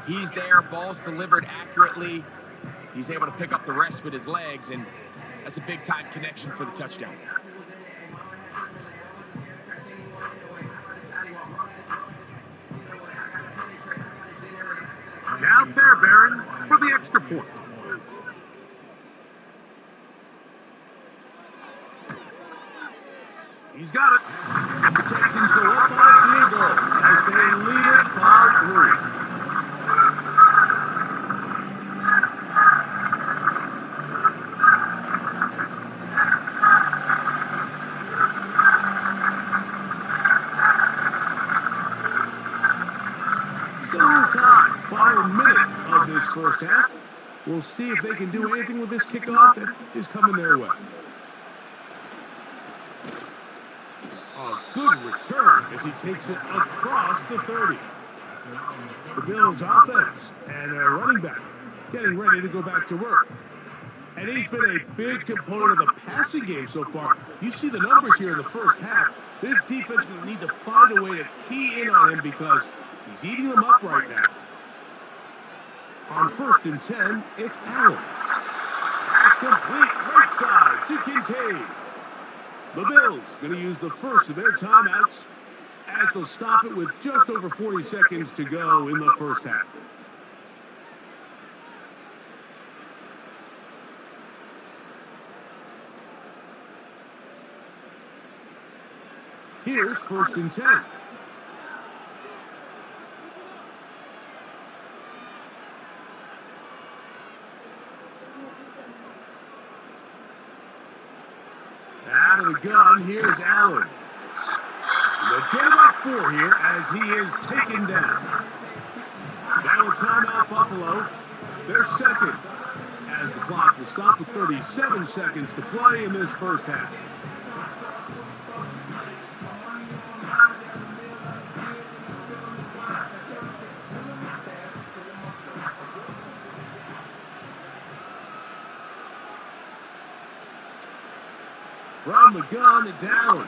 He's there, ball's delivered accurately. He's able to pick up the rest with his legs, and that's a big-time connection for the touchdown. Now Fairbairn for the extra point. He's got it. And the Texans go up by a field goal as they lead it by 3. Still time. Final minute of this first half. We'll see if they can do anything with this kickoff that is coming their way. A good return as he takes it across the 30. The Bills offense and their running back getting ready to go back to work. And he's been a big component of the passing game so far. You see the numbers here in the first half. This defense will need to find a way to key in on him because he's eating them up right now. On 1st and 10, it's Allen. Pass complete right side to Kincaid. The Bills going to use the first of their timeouts as they'll stop it with just over 40 seconds to go in the first half. Here's 1st and 10. Out of the gun, here's Allen. And they'll get about 4 here as he is taken down. Now a timeout, Buffalo. They're second as the clock will stop with 37 seconds to play in this first half. From the gun, it's Allen.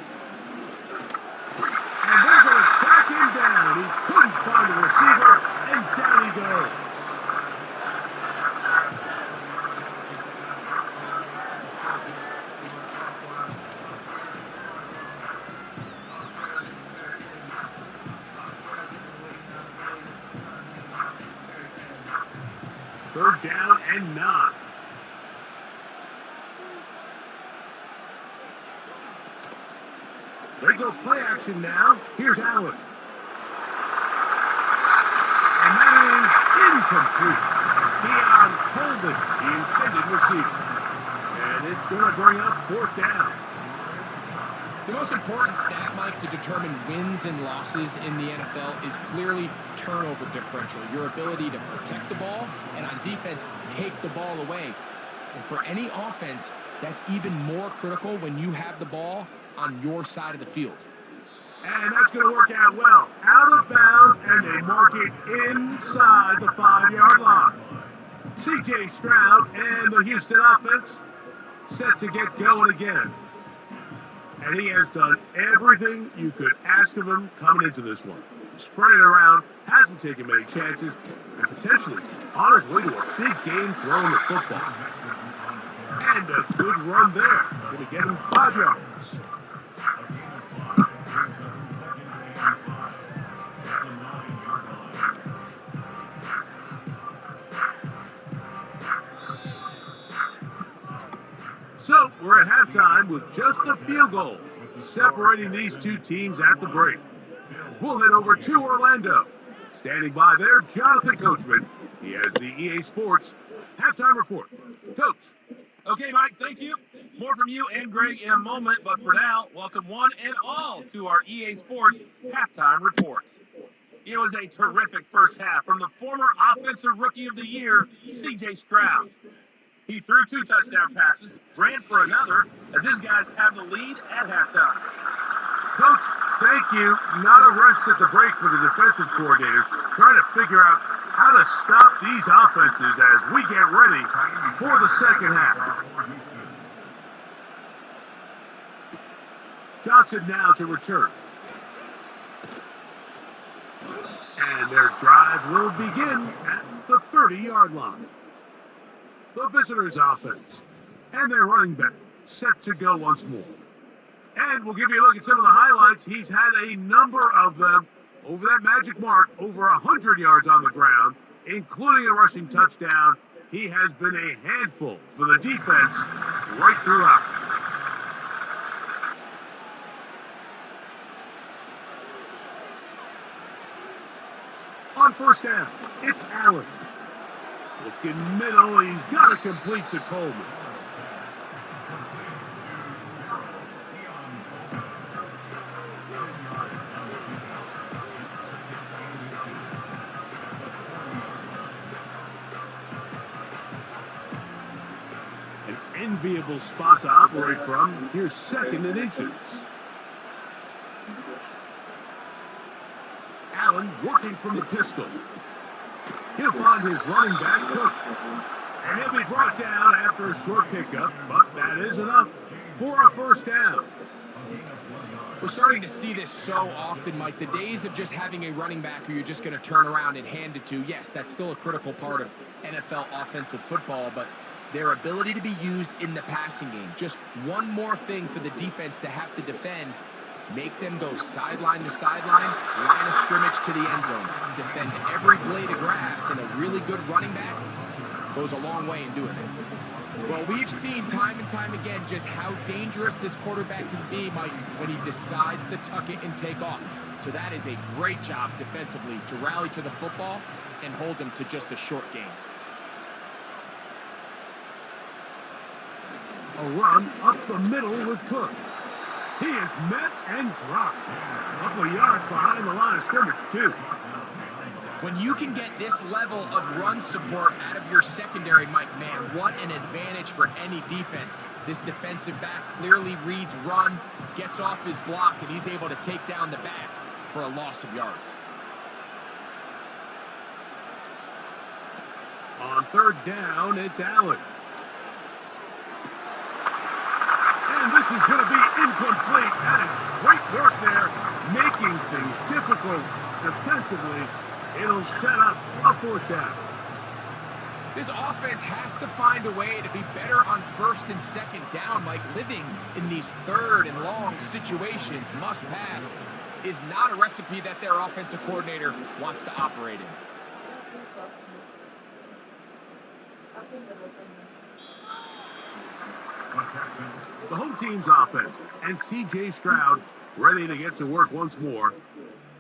And they're going to track him down. He couldn't find a receiver, and down he goes. Third down and 9. They go play action now. Here's Allen. And that is incomplete. Deion Holden, the intended receiver. And it's going to bring up 4th down. The most important stat, Mike, to determine wins and losses in the NFL is clearly turnover differential, your ability to protect the ball and on defense, take the ball away. And for any offense, that's even more critical when you have the ball on your side of the field. And that's going to work out well. Out of bounds, and they mark it inside the 5-yard line. C.J. Stroud and the Houston offense set to get going again. And he has done everything you could ask of him coming into this one. He's spread it around, hasn't taken many chances, and potentially on his way to a big game throwing the football. And a good run there. Going to get him 5 yards. So, we're at halftime with just a field goal separating these two teams at the break. We'll head over to Orlando. Standing by there, Jonathan Coachman. He has the EA Sports halftime report. Coach. Okay, Mike, thank you. More from you and Greg in a moment, but for now, welcome one and all to our EA Sports halftime report. It was a terrific first half from the former Offensive Rookie of the Year, C.J. Stroud. He threw 2 touchdown passes, ran for another, as his guys have the lead at halftime. Coach, thank you. Not a rest at the break for the defensive coordinators, trying to figure out how to stop these offenses as we get ready for the second half. Johnson now to return. And their drive will begin at the 30-yard line. The visitors' offense and their running back set to go once more. And we'll give you a look at some of the highlights. He's had a number of them over that magic mark, over 100 yards on the ground, including a rushing touchdown. He has been a handful for the defense right throughout. On first down, it's Allen. Looking middle, he's got to complete to Coleman. An enviable spot to operate from. Here's second and inches. Allen working from the pistol. He'll find his running back, Cook. And he'll be brought down after a short pickup, but that is enough for a first down. We're starting to see this so often, Mike. The days of just having a running back who you're just going to turn around and hand it to, yes, that's still a critical part of NFL offensive football, but their ability to be used in the passing game, just one more thing for the defense to have to defend. Make them go sideline to sideline, line of scrimmage to the end zone. Defend every blade of grass, and a really good running back goes a long way in doing it. Well, we've seen time and time again just how dangerous this quarterback can be, Mike, when he decides to tuck it and take off. So that is a great job defensively to rally to the football and hold them to just a short game. A run up the middle with Cook. He is met and dropped. A couple of yards behind the line of scrimmage, too. When you can get this level of run support out of your secondary, Mike, man, what an advantage for any defense. This defensive back clearly reads run, gets off his block, and he's able to take down the back for a loss of yards. On third down, it's Allen. And this is going to be incomplete. That is great work there, making things difficult defensively. It'll set up a fourth down. This offense has to find a way to be better on first and second down. Like living in these third and long situations, must pass, is not a recipe that their offensive coordinator wants to operate in. The home team's offense and C.J. Stroud ready to get to work once more.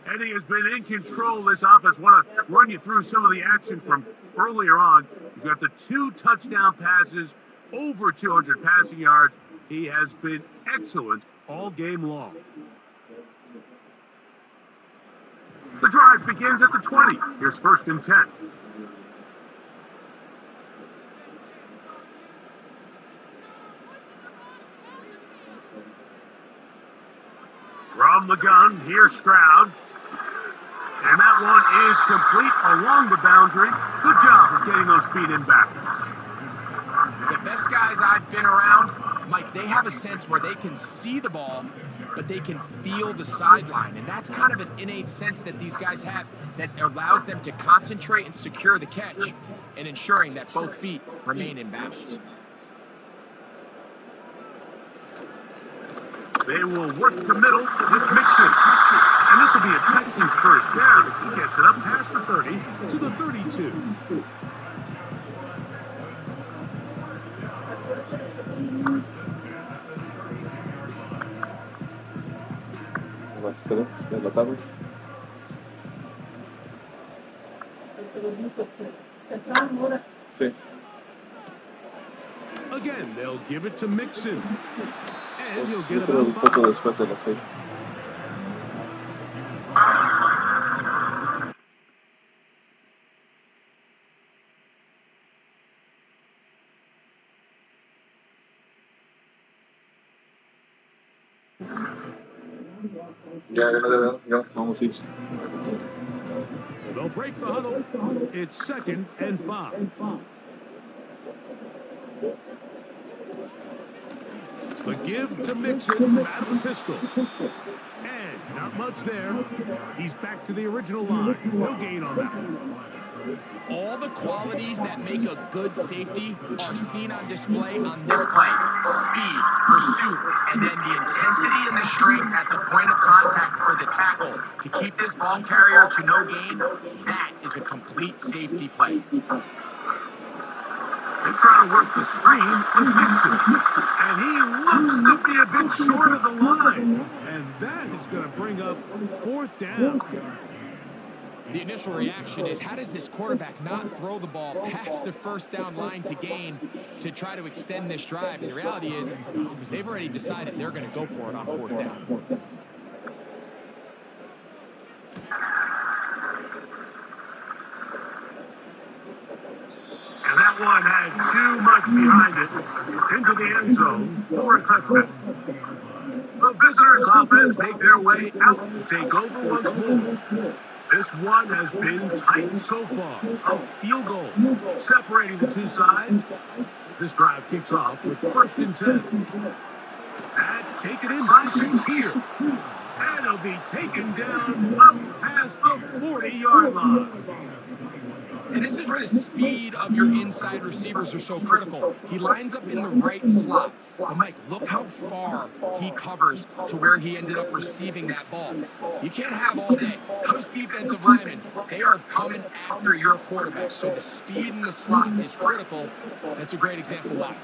And he has been in control of this offense. Want to run you through some of the action from earlier on. He's got the 2 touchdown passes, over 200 passing yards. He has been excellent all game long. The drive begins at the 20. Here's first and 10. From the gun, here's Stroud. And that one is complete along the boundary. Good job of getting those feet in backwards. The best guys I've been around, Mike, they have a sense where they can see the ball, but they can feel the sideline. And that's kind of an innate sense that these guys have that allows them to concentrate and secure the catch and ensuring that both feet remain in balance. They will work the middle with Mixon. And this will be a Texans first down. He gets it up past the 30 to the 32. Las 3 de la tarde. Sí. Again, they'll give it to Mixon. And he'll Yo get creo un about poco 5. después de las 6. Ya nos vamos a ir. They'll break the huddle. It's 2nd and 5. The give to Mixon from out of the pistol. And not much there. He's back to the original line. No gain on that one. All the qualities that make a good safety are seen on display on this play. Speed, pursuit, and then the intensity and the strength at the point of contact for the tackle to keep this ball carrier to no gain. That is a complete safety play. They try to work the screen with Mixon. And he looks to be a bit short of the line. And that is going to bring up 4th down. The initial reaction is, how does this quarterback not throw the ball past the 1st down line to gain to try to extend this drive? And the reality is, because they've already decided they're going to go for it on 4th down. And that one had too much behind it. It's into the end zone for a touchdown. The visitors' offense make their way out to take over once more. This one has been tight so far. A field goal separating the two sides as this drive kicks off with 1st and 10. That's taken in by Shakir. And it'll be taken down up past the 40-yard line. And this is where the speed of your inside receivers are so critical. He lines up in the right slot. But Mike, look how far he covers to where he ended up receiving that ball. You can't have all day. Those defensive linemen, they are coming after your quarterback. So the speed in the slot is critical. That's a great example why.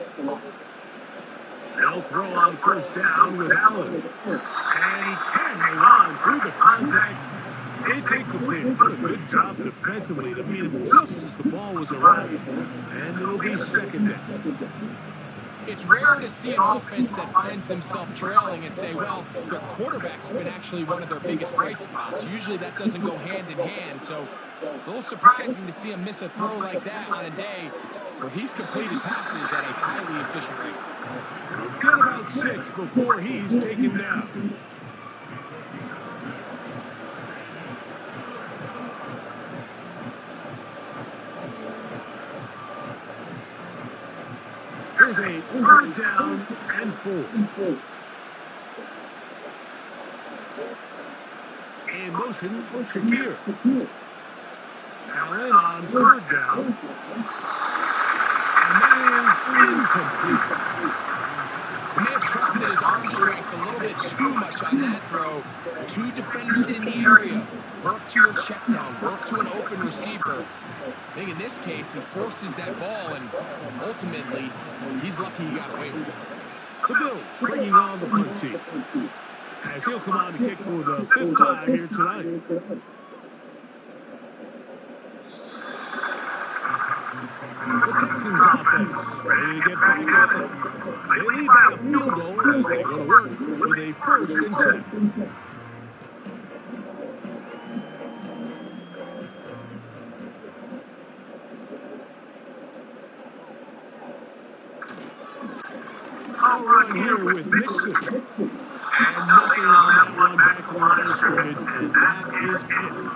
They'll throw on 1st down with Allen. And he can't hang on through the contact. It's incomplete, but a good job defensively to meet him just as the ball was arriving. And it'll be 2nd down. It's rare to see an offense that finds themselves trailing and say, well, their quarterback's been actually one of their biggest bright spots. Usually that doesn't go hand in hand, so it's a little surprising to see him miss a throw like that on a day where he's completed passes at a highly efficient rate. Got about 6 before he's taken down. Here's a 3rd down and 4. In motion, Shakir. Allen on 3rd down. And that is incomplete. He may have trusted his arm strength a little bit too much on that throw. 2 defenders in the area. Work to your check down. Work to an open receiver. I think in this case, he forces that ball, and ultimately, he's lucky he got away with it. The Bills bringing on the punt team, as he'll come on to kick for the 5th time here tonight. The Texans offense ready to get back at it. They lead by a field goal as they go to work with a 1st and 10. All right, here with Mixon. And nothing on that one back to the line of scrimmage, and that is it.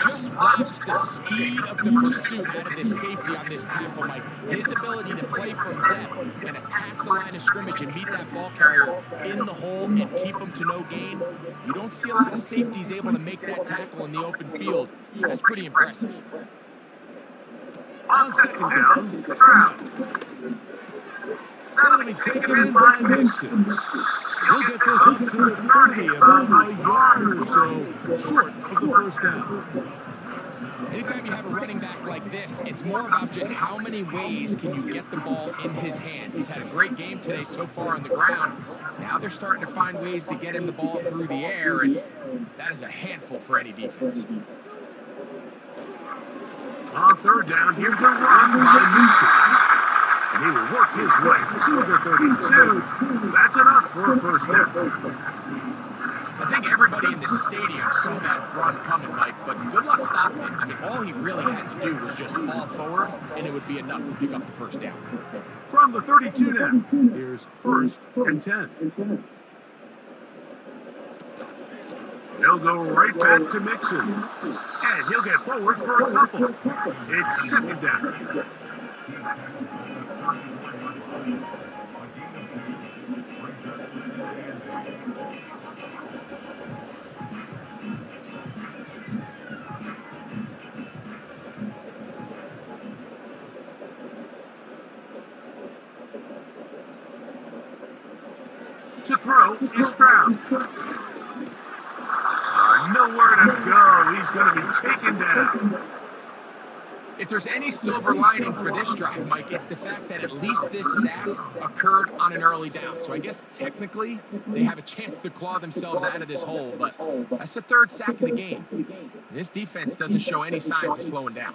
Just watch the speed of the pursuit out of this safety on this tackle, Mike. His ability to play from depth and attack the line of scrimmage and meet that ball carrier in the hole and keep him to no gain. You don't see a lot of safeties able to make that tackle in the open field. That's pretty impressive. On 2nd down, Stroud. That'll be taken in by Mixon. He'll get this up to the 30, about a yard or so short of the 1st down. Anytime you have a running back like this, it's more about just how many ways can you get the ball in his hand. He's had a great game today so far on the ground. Now they're starting to find ways to get him the ball through the air, and that is a handful for any defense. On 3rd down, here's a run by Mixon. And he will work his way to the 32. That's enough for a 1st down. I think everybody in the stadium saw that run coming, Mike, but good luck stopping it. I mean, all he really had to do was just fall forward, and it would be enough to pick up the 1st down. From the 32 now, here's 1st and 10. He'll go right back to Mixon. And he'll get forward for a couple. It's second down. To throw is Stroud. Nowhere to go. He's going to be taken down. If there's any silver lining for this drive, Mike, it's the fact that at least this sack occurred on an early down. So I guess technically they have a chance to claw themselves out of this hole, but that's the third sack of the game. And this defense doesn't show any signs of slowing down.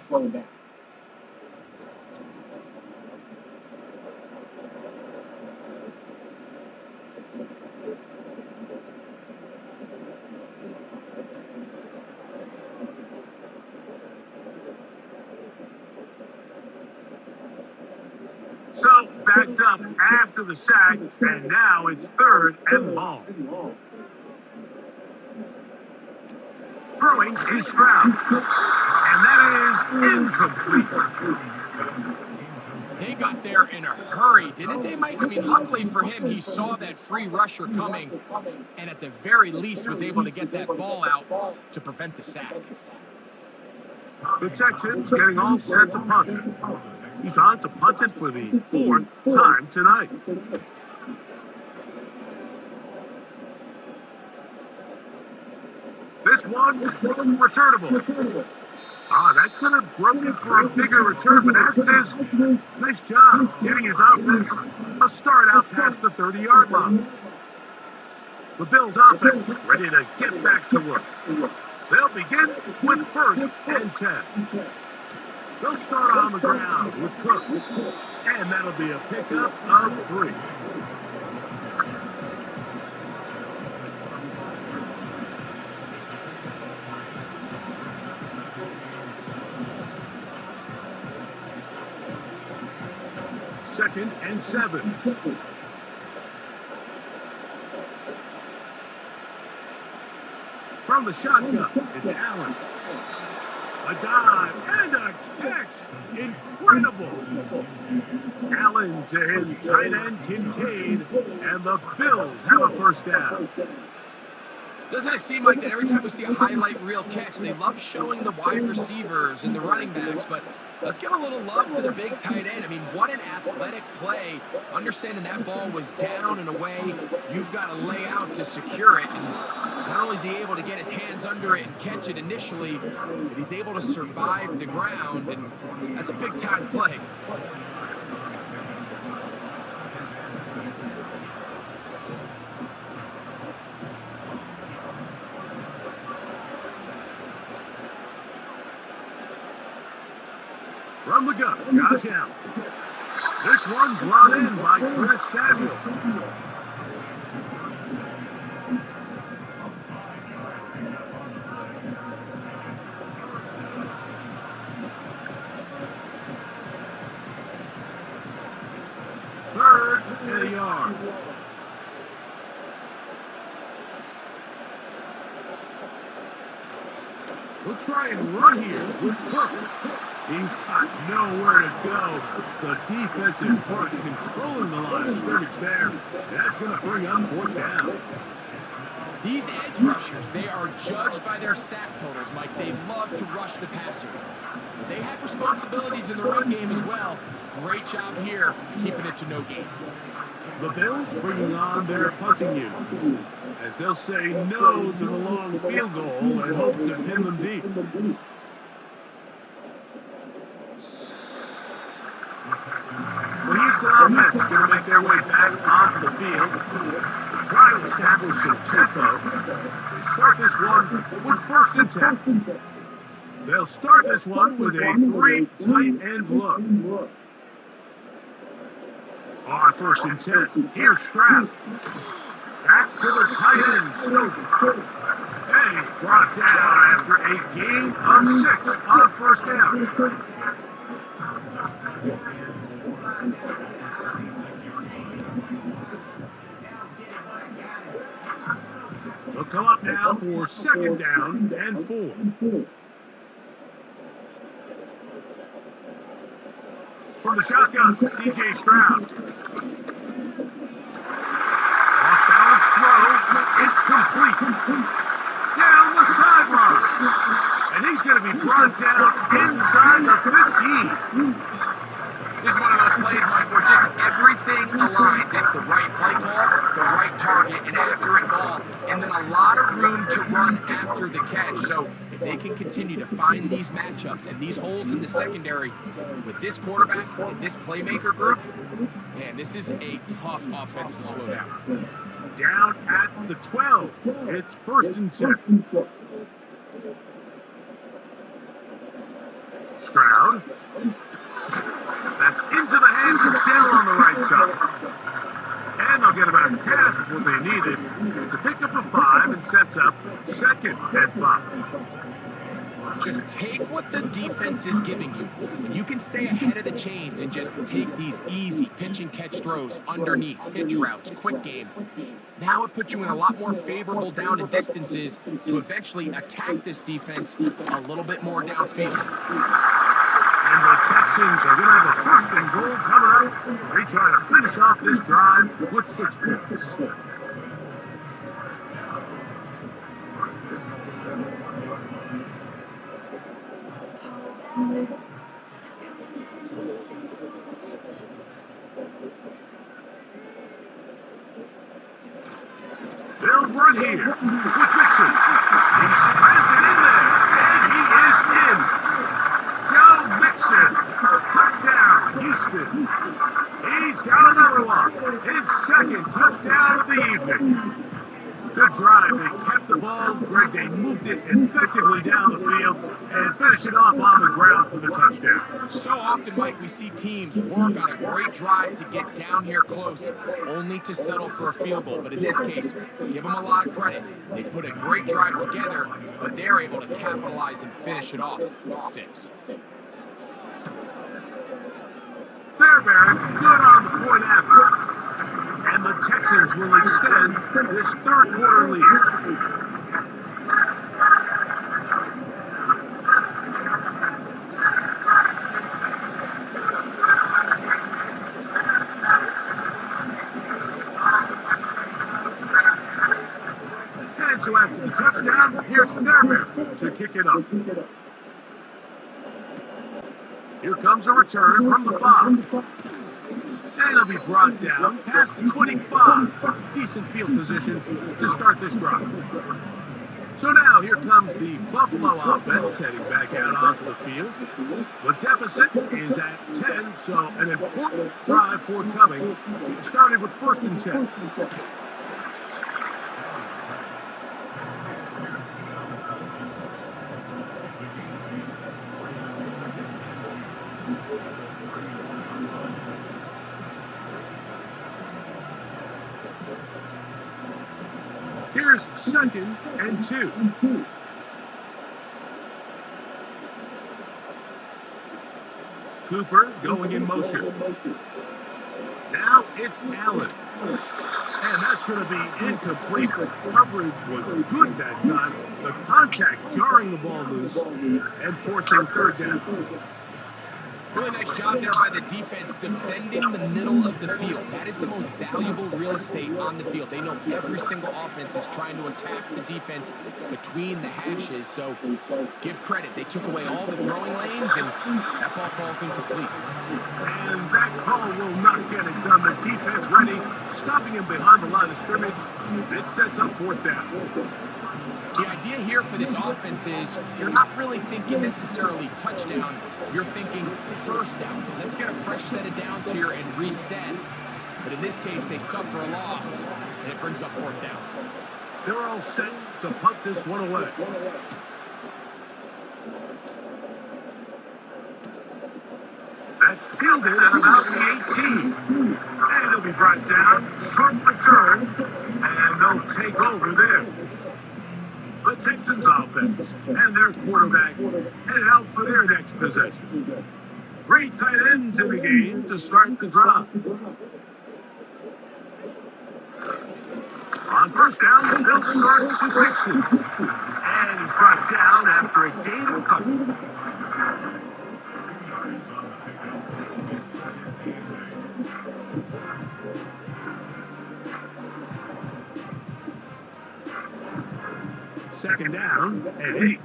So backed up after the sack, and now it's third and long. Throwing is Stroud, and that is incomplete. They got there in a hurry, didn't they, Mike? I mean, luckily for him, he saw that free rusher coming, and at the very least was able to get that ball out to prevent the sack. The Texans getting all set to punt. He's on to punt it for the fourth time tonight. This one, returnable. That could have broken for a bigger return, but as it is, nice job getting his offense a start out past the 30-yard line. The Bills' offense ready to get back to work. They'll begin with first and 10. They'll start on the ground with Cook, and that'll be a pickup of 3. Second and 7. From the shotgun, it's Allen. A dive and a catch. Incredible. Allen to his tight end, Kincaid, and the Bills have a first down. Doesn't it seem like that every time we see a highlight reel catch, they love showing the wide receivers and the running backs, but let's give a little love to the big tight end. I mean, what an athletic play. Understanding that ball was down and away, you've got to lay out to secure it. And not only is he able to get his hands under it and catch it initially, but he's able to survive the ground, and that's a big-time play. From the gun, Josh Allen. This one brought in by Chris Samuel. Third and a yard. We'll try and run here with Cook. He's got nowhere to go. The defensive front controlling the line of scrimmage there. That's going to bring up fourth down. These edge rushers, they are judged by their sack totals, Mike. They love to rush the passer. But they have responsibilities in the run game as well. Great job here, keeping it to no gain. The Bills bringing on their punting unit, as they'll say no to the long field goal and hope to pin them deep. The Houston offense going to make their way back onto the field, try to establish some tempo as they start this one with first and 10. They'll start this one with a 3 tight end look. On first and 10, here's Stroud. That's to the tight end, Stover. And he's brought down after a gain of 6 on first down. They'll come up now now for second down and 4. From the shotgun, C.J. Stroud. Off-balance throw. It's complete. Down the sideline. And he's going to be brought down inside the 15. This is one of those plays, Mike, where just everything aligns. It's the right play call, the right target, an accurate ball, and then a lot of room to run after the catch. So if they can continue to find these matchups and these holes in the secondary with this quarterback and this playmaker group, man, this is a tough offense to slow down. Down at the 12. It's 1st and 10. Stroud. That's into the hands of Dell on the right side. And they'll get about half of what they needed. It's a pickup of 5 and sets up 2nd and 5. Just take what the defense is giving you. When you can stay ahead of the chains and just take these easy pitch and catch throws underneath, hitch routes, quick game, now it puts you in a lot more favorable down and distances to eventually attack this defense a little bit more downfield. And the Texans are going to have a 1st and goal coming up. They try to finish off this drive with 6 points. They'll run here with Mixon. He spreads it in there, and he is in. Joe Mixon, touchdown, Houston. He's got another one, his 2nd touchdown of the evening. Good drive, they kept the ball, Greg, they moved it effectively down the field and finished it off on the ground for the touchdown. So often, Mike, we see teams work on a great drive to get down here close, only to settle for a field goal. But in this case, give them a lot of credit. They put a great drive together, but they're able to capitalize and finish it off with 6. Fairbairn, good on the point after. And the Texans will extend this 3rd quarter lead. And so after the touchdown, here's Fairbairn to kick it up. Here comes a return from the 5. And he'll be brought down past the 25. Decent field position to start this drive. So now here comes the Buffalo offense heading back out onto the field. The deficit is at 10, so an important drive forthcoming. It started with 1st and 10. Here's 2nd and 2. Cooper going in motion. Now it's Allen. And that's going to be incomplete. Coverage was good that time. The contact jarring the ball loose and forcing 3rd down. Really nice job there by the defense defending the middle of the field. That is the most valuable real estate on the field. They know every single offense is trying to attack the defense between the hashes. So give credit. They took away all the throwing lanes, and that ball falls incomplete. And that call will not get it done. The defense ready, stopping him behind the line of scrimmage. It sets up 4th down. The idea here for this offense is you're not really thinking necessarily touchdown. You're thinking 1st down. Let's get a fresh set of downs here and reset. But in this case, they suffer a loss, and it brings up 4th down. They're all set to punt this one away. That's fielded at about the 18. And it'll be brought down, short return, and they'll take over there. The Texans offense and their quarterback headed out for their next possession. 3 tight ends in the game to start the drive. On On first down, they'll start with Nixon. And he's brought down after a gain of a couple. Second down and 8.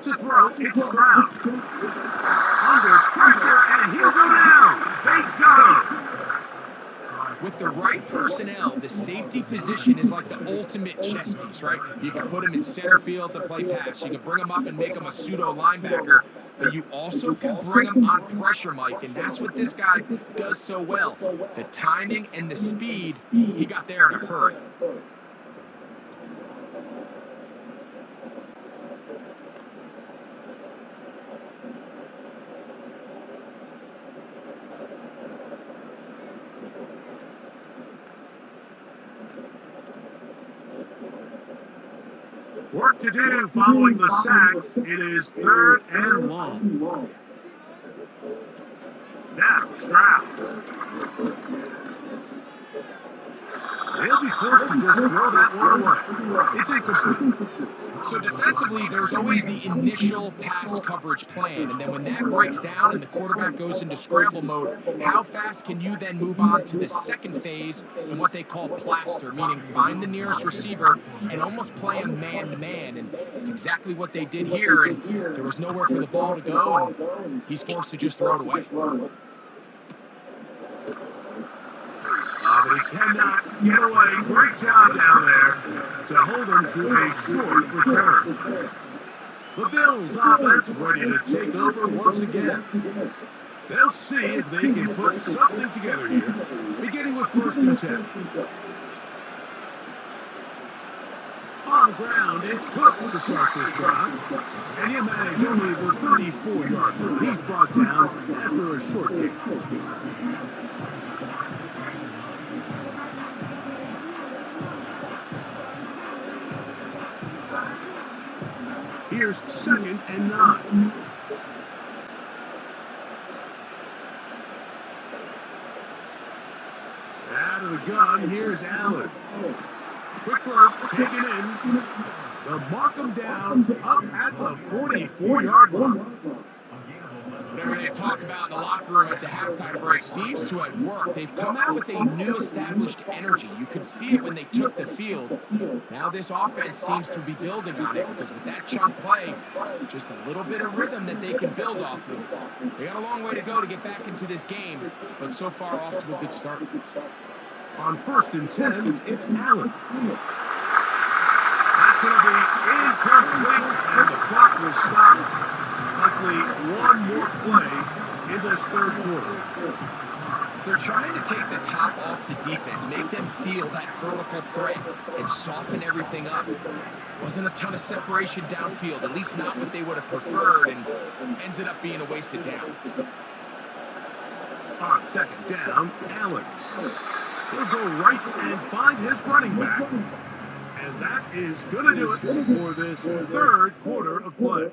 To throw, it's Stroud. Under pressure, and he'll go down. They got him. With the right personnel, the safety position is like the ultimate chess piece, right? You can put him in center field to play pass. You can bring him up and make him a pseudo linebacker. But you also can bring him on pressure, Mike, and that's what this guy does so well. The timing and the speed, he got there in a hurry. Work to do following the sack. It is 3rd and long. Now, Stroud. They'll be forced to just throw that one away. It's incomplete. So defensively, there's always the initial pass coverage plan, and then when that breaks down and the quarterback goes into scramble mode, how fast can you then move on to the second phase in what they call plaster, meaning find the nearest receiver and almost play him man-to-man, and it's exactly what they did here, and there was nowhere for the ball to go, and he's forced to just throw it away. But he cannot get away. Great job down there to hold him to a short return. The Bills offense ready to take over once again. They'll see if they can put something together here, beginning with 1st and 10. On the ground, it's Cook to start this drive. And he managed only the 34-yard line. He's brought down after a short gain. Here's 2nd and 9. Out of the gun, here's Allen. Quick throw, taken in. They'll mark him down up at the 44-yard line. Whatever they've talked about in the locker room at the halftime break seems to have worked. They've come out with a new established energy. You could see it when they took the field. Now this offense seems to be building on it because with that chunk play, just a little bit of rhythm that they can build off of. They got a long way to go to get back into this game, but so far off to a good start. On 1st and 10, it's Allen. That's going to be incomplete, and the clock will stop. Likely one more play in this 3rd quarter. They're trying to take the top off the defense, make them feel that vertical threat, and soften everything up. Wasn't a ton of separation downfield, at least not what they would have preferred, and ends up being a wasted down. On 2nd down, Allen. He'll go right and find his running back. And that is going to do it for this 3rd quarter of play.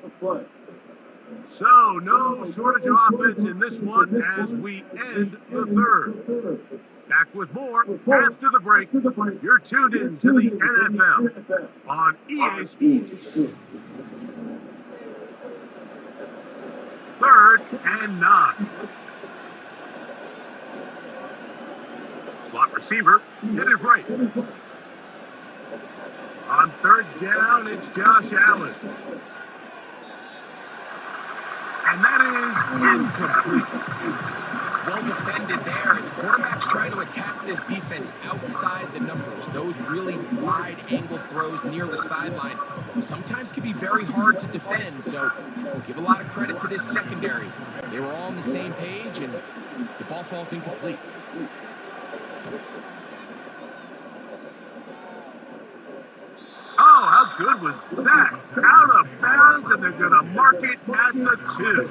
So, no shortage of offense in this one as we end the 3rd. Back with more after the break. You're tuned in to the NFL on EA Sports. 3rd and 9. Slot receiver, hit his right. On 3rd down, it's Josh Allen. And that is incomplete. Well defended there. The quarterback's trying to attack this defense outside the numbers. Those really wide angle throws near the sideline sometimes can be very hard to defend. So give a lot of credit to this secondary. They were all on the same page, and the ball falls incomplete. Oh, how good was that? Out of bounds, and they're going to mark it at the 2.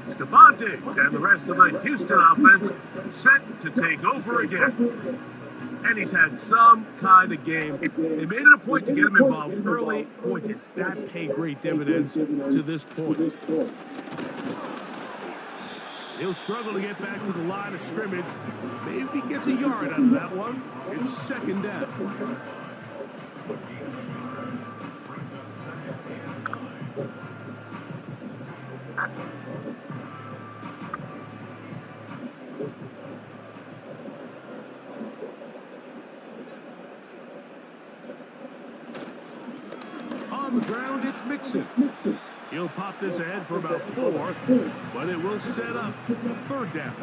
Stephon Diggs and the rest of the Houston offense set to take over again. And he's had some kind of game. They made it a point to get him involved early. Boy, did that pay great dividends to this point. He'll struggle to get back to the line of scrimmage. Maybe gets a yard out of that one. It's second down. On the ground, it's Mixon. He'll pop this ahead for about 4, but it will set up third down.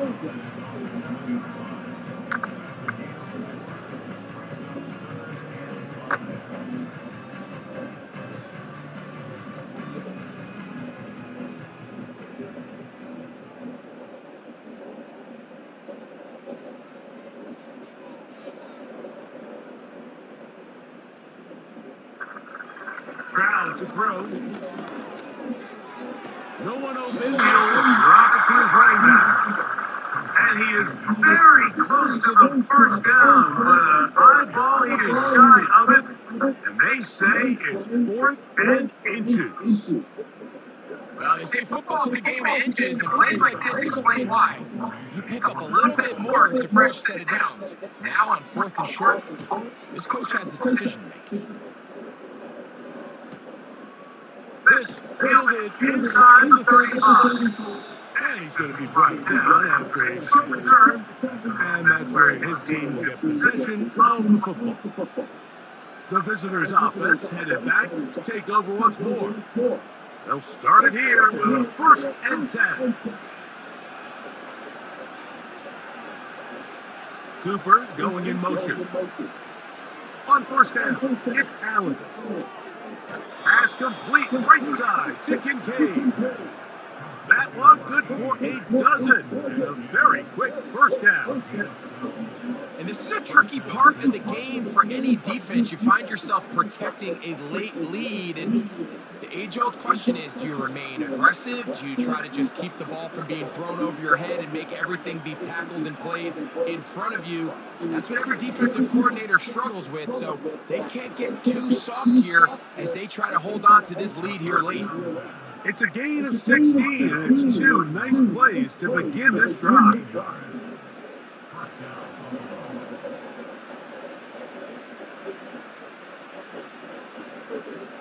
Stroud to throw. No one open. He'll drop it to his running back. And he is very close to the first down, but an eyeball, he is shy of it. And they say it's 4th and inches. Well, they say football is a game of inches, and plays like this explain why. You pick up a little bit more, it's a fresh set of downs. Now on 4th and short, this coach has a decision to make. This fielded inside the 35. And he's going to be brought down after a short return. And that's where his team will get possession of the football. The visitors' offense headed back to take over once more. They'll start it here with a 1st and 10. Cooper going in motion. On 1st down, it's Allen. Pass complete right side to Kincaid. That one good for a dozen. And a very quick 1st down. And this is a tricky part of the game for any defense. You find yourself protecting a late lead, and the age-old question is, do you remain aggressive? Do you try to just keep the ball from being thrown over your head and make everything be tackled and played in front of you? That's what every defensive coordinator struggles with, so they can't get too soft here as they try to hold on to this lead here late. It's a gain of 16, and it's 2 nice plays to begin this drive.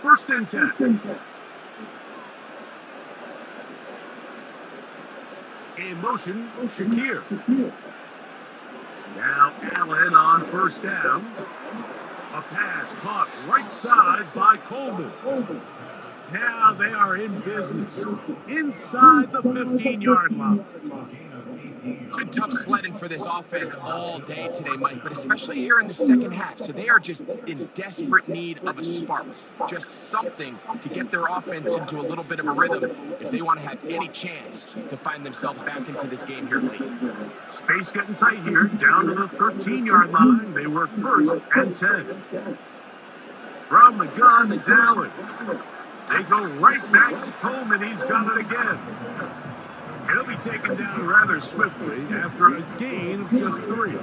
First and 10. In motion, Shakir. Now Allen on 1st down. A pass caught right side by Coleman. Now they are in business inside the 15-yard line. It's been tough sledding for this offense all day today, Mike, but especially here in the second half. So they are just in desperate need of a spark, just something to get their offense into a little bit of a rhythm if they want to have any chance to find themselves back into this game here late. Space getting tight here, down to the 13-yard line. They work 1st and 10. From the gun to Allen. They go right back to Coleman. He's got it again. He'll be taken down rather swiftly after a gain of just 3.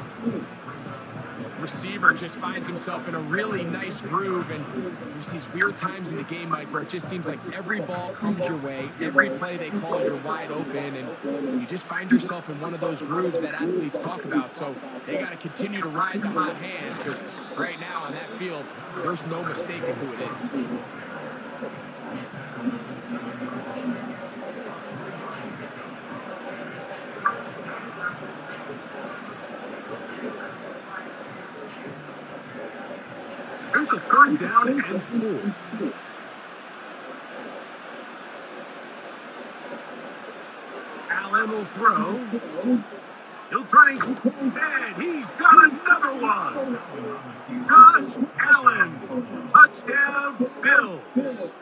Receiver just finds himself in a really nice groove, and there's these weird times in the game, Mike, where it just seems like every ball comes your way, every play they call, you're wide open, and you just find yourself in one of those grooves that athletes talk about. So they got to continue to ride the hot hand, because right now on that field, there's no mistaking who it is. There's a 3rd down and 4. Allen will throw. He'll try, and he's got another one. Josh Allen, touchdown Bills.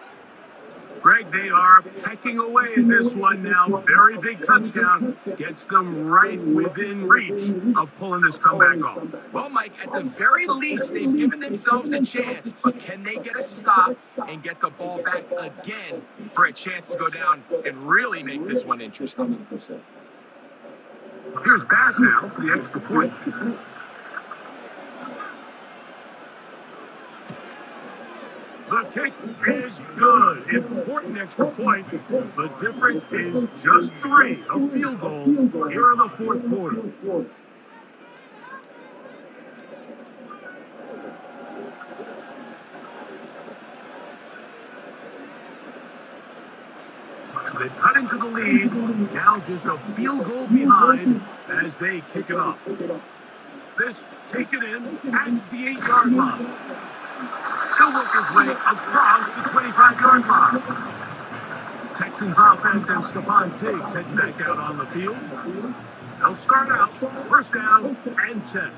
Greg, they are pecking away at this one now. Very big touchdown. Gets them right within reach of pulling this comeback off. Well, Mike, at the very least, they've given themselves a chance. But can they get a stop and get the ball back again for a chance to go down and really make this one interesting? Here's Bass now for the extra point. Kick is good. Important extra point. The difference is just 3. A field goal here in the fourth quarter. So they've cut into the lead. Now just a field goal behind as they kick it off. This taken in at the 8-yard line. He'll work his way across the 25-yard line. Texans offense and Stephon Diggs heading back out on the field. They'll start out first down and 10.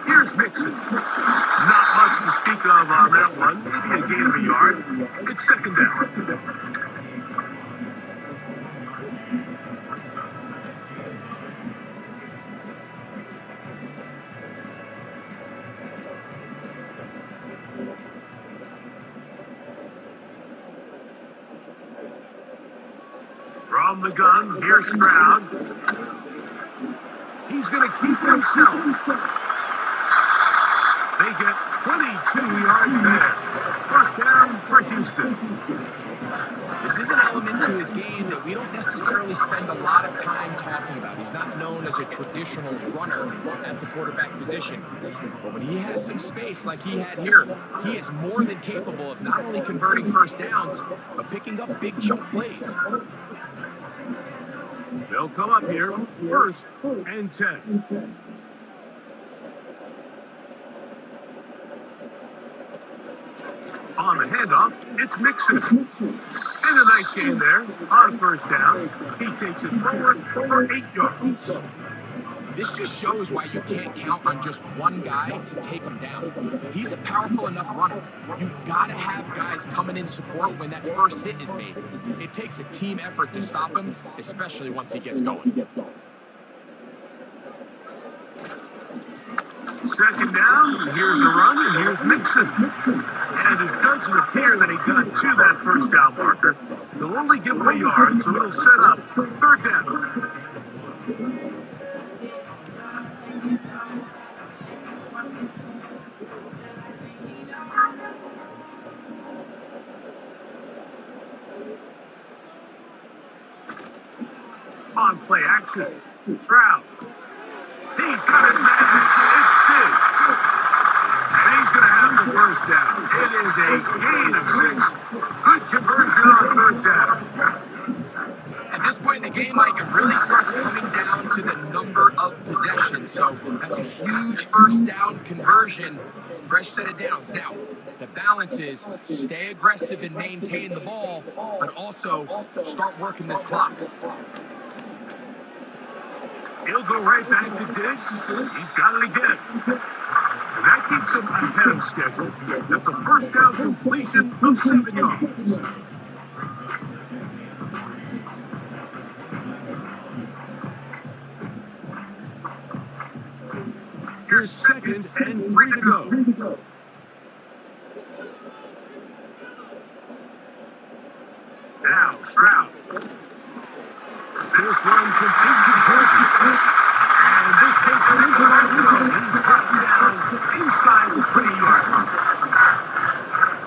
Here's Mixon. Not much to speak of on that one. Maybe a gain of a yard. It's second down. From the gun, here's Stroud. He's going to keep it himself. They get 22 yards there. First down for Houston. This is an element to his game that we don't necessarily spend a lot of time talking about. He's not known as a traditional runner at the quarterback position. But when he has some space like he had here, he is more than capable of not only converting first downs, but picking up big chunk plays. They'll come up here first and 10. On the handoff, it's Mixon. And a nice gain there on first down. He takes it forward for 8 yards. This just shows why you can't count on just one guy to take him down. He's a powerful enough runner. You gotta have guys coming in support when that first hit is made. It takes a team effort to stop him, especially once he gets going. Second down, here's a run, and here's Mixon. And it doesn't appear that he got to that first down marker. They'll only give him a yard, so it'll set up third down. On play action, Stroud. He's got his man. It's Diggs. And he's going to have the first down. It is a gain of 6. Good conversion on third down. At this point in the game, Mike, it really starts coming down to the number of possessions. So that's a huge first down conversion. Fresh set of downs. Now, the balance is stay aggressive and maintain the ball, but also start working this clock. He'll go right back to Diggs. He's got it again. And that keeps him ahead of schedule. That's a first down completion of 7 yards. Here's second and 3 to go. Now, Stroud. This one complete to Jordan. And this takes him into that zone. He's brought down inside the 20-yard line.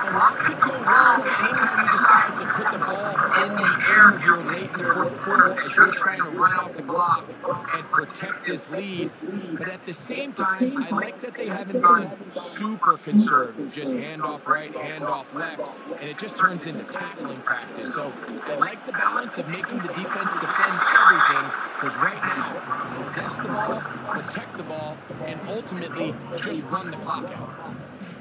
A lot could go wrong anytime you decide to put the ball in the air here late in the fourth quarter as you're trying to run out the clock and protect this lead. But at the same time, I like that they haven't gone super conservative, just handoff right, handoff left, and it just turns into tackling practice. So I like the balance of making the defense defend everything, because right now, possess the ball, protect the ball, and ultimately just run the clock out.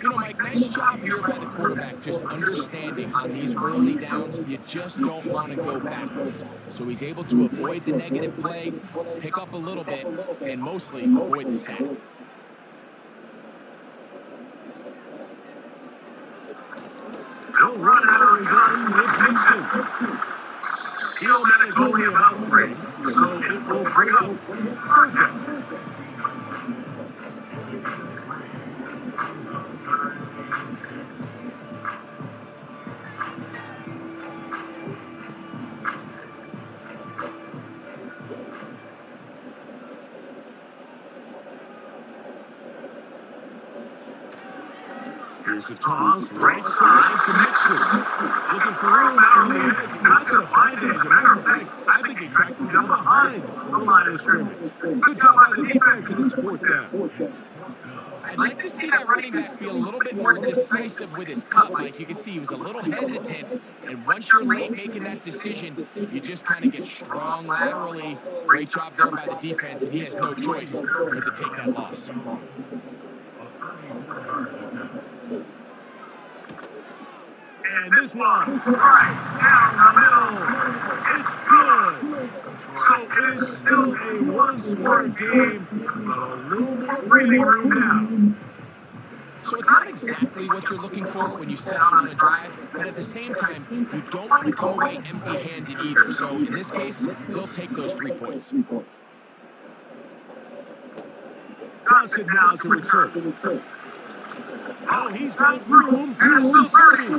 You know, Mike, nice job here by the quarterback, just understanding on these early downs, you just don't want to go backwards. So he's able to avoid the negative play, pick up a little bit, and mostly avoid the sack. They'll run out and gun with Mixon. He'll manage only about 3, so it will bring up third down. Here's a toss, right side to Mixon. Looking for room out on the edge. He's not going to find it. As a matter of fact, I think he tracked him down behind the line of scrimmage. Good job by the defense, and it's fourth down. I'd like to see that running back be a little bit more decisive with his cut, Mike. You can see he was a little hesitant, and once you're late making that decision, you just kind of get strong laterally. Great job there by the defense, and he has no choice but to take that loss. And this one, right down the middle. It's good. So it is still a one-score game, but a little more breathing room now. So it's not exactly what you're looking for when you set out on a drive, but at the same time, you don't want to come away empty-handed either. So in this case, they'll take those 3 points. Johnson now to return. Oh, he's got room past the 30.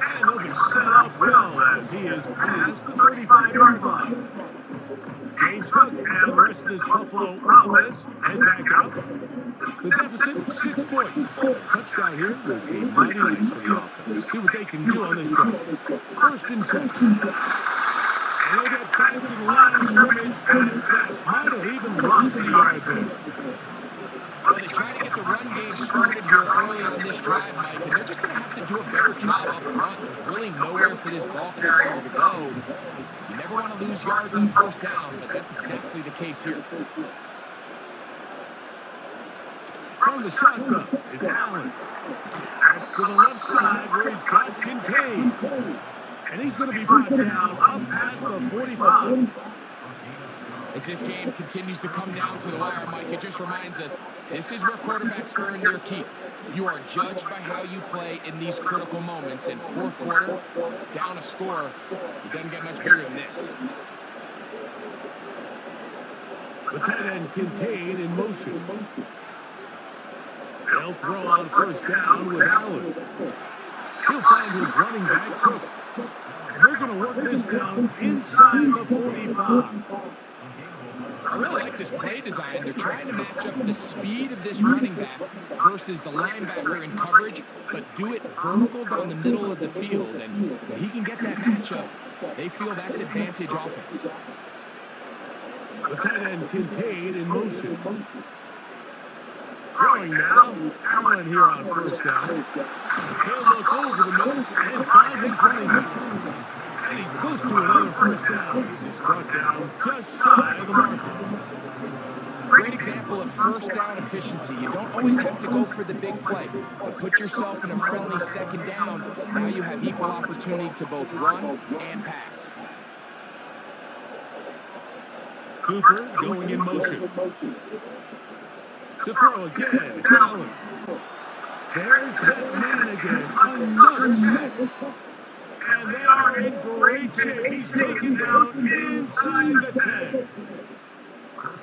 And he'll be set up well as he is past the 35-yard line. James Cook and the rest of this Buffalo offense head back out. The deficit, 6 points. Touchdown here would be mighty nice for the offense. See what they can do on this drive. First and 10. And they'll get back to the line of scrimmage and best might have even lost a yard there. Well, they try to get the run game started here early on this drive, Mike, and they're just going to have to do a better job up front. There's really nowhere for this ball carrier to go. You never want to lose yards on first down, but that's exactly the case here. From the shotgun, it's Allen. That's to the left side where he's got Kincaid. And he's going to be brought down up past the 45. As this game continues to come down to the wire, Mike, it just reminds us, this is where quarterbacks earn their keep. You are judged by how you play in these critical moments. And fourth quarter, down a score, it doesn't get much bigger than this. The tight end Kincaid in motion. They'll throw on first down with Allen. He'll find his running back, Cook. And they're going to work this down inside the 45. I really like this play design. They're trying to match up the speed of this running back versus the linebacker in coverage, but do it vertical down the middle of the field. And if he can get that matchup, they feel that's advantage offense. The tight end Kincaid in motion. Throwing now, Allen here on first down. He'll look over the middle and find his running back. And he's close to another first down as he's brought down just shy of the marker. Great example of first down efficiency. You don't always have to go for the big play, but put yourself in a friendly second down. Now you have equal opportunity to both run and pass. Cooper going in motion. To throw again, it's Allen. There's that man again, another catch. And they are in great shape. He's taken down inside the 10.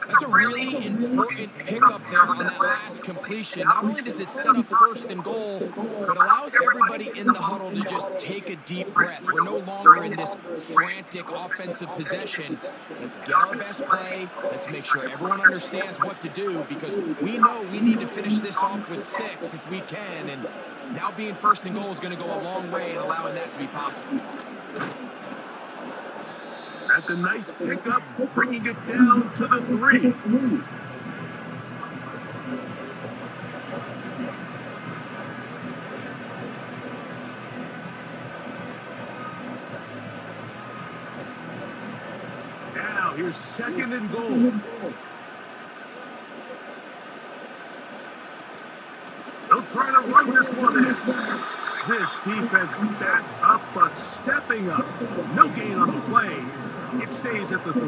That's a really important pickup there on that last completion. Not only does it set up first and goal, but allows everybody in the huddle to just take a deep breath. We're no longer in this frantic offensive possession. Let's get our best play. Let's make sure everyone understands what to do, because we know we need to finish this off with 6 if we can. And now being first and goal is going to go a long way in allowing that to be possible. That's a nice pickup, bringing it down to the 3. Now here's second and goal. They'll try to run this one in. This defense back up, but stepping up. No gain on the play. It stays at the 3.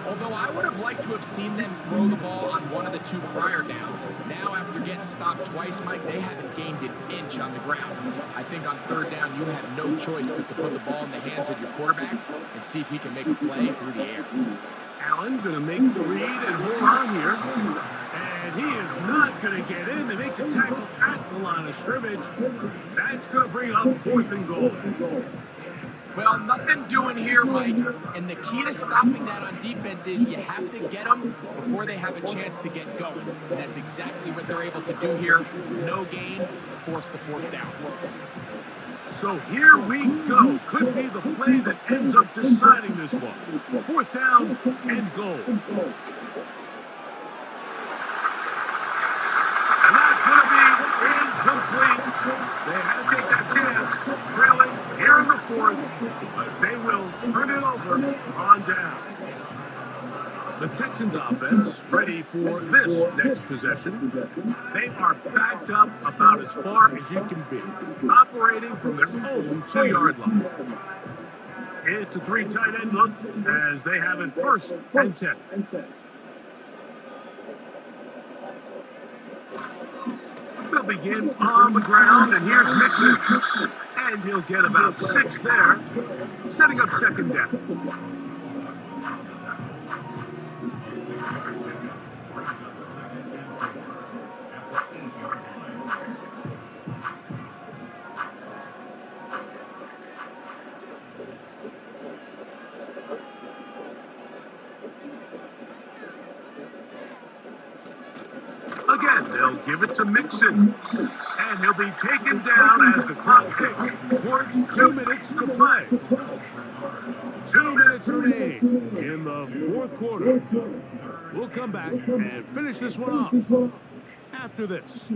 Although I would have liked to have seen them throw the ball on one of the 2 prior downs. Now, after getting stopped twice, Mike, they haven't gained an inch on the ground. I think on third down, you have no choice but to put the ball in the hands of your quarterback and see if he can make a play through the air. Allen going to make the read and hold on here. And he is not going to get in. They make the tackle at the line of scrimmage. That's going to bring up 4th and goal. Well, nothing doing here, Mike. And the key to stopping that on defense is you have to get them before they have a chance to get going. And that's exactly what they're able to do here. No gain, force the fourth down. So here we go. Could be the play that ends up deciding this one. Fourth down and goal. And that's going to be incomplete. They had to take that chance, trailing here in the fourth, but they will turn it over on down. The Texans offense ready for this next possession. They are backed up about as far as you can be, operating from their own 2-yard line. It's a 3 tight end look as they have it first and 10. They'll begin on the ground, and here's Mixon. And he'll get about 6 there, setting up second down. Again, they'll give it to Mixon, and he'll be taken down as the clock ticks towards 2 minutes to play. 2 minutes remain in the fourth quarter. We'll come back and finish this one off after this.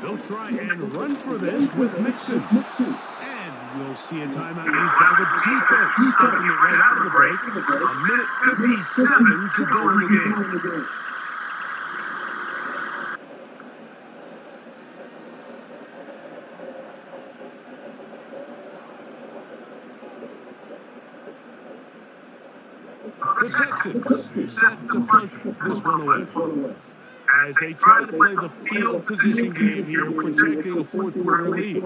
They'll try and run for this with Mixon. We'll see a timeout used by the defense, stopping it right out of the break. A minute 57 to go in the game. The Texans set to punt this one away, as they try to play the field position game here, protecting a fourth quarter lead.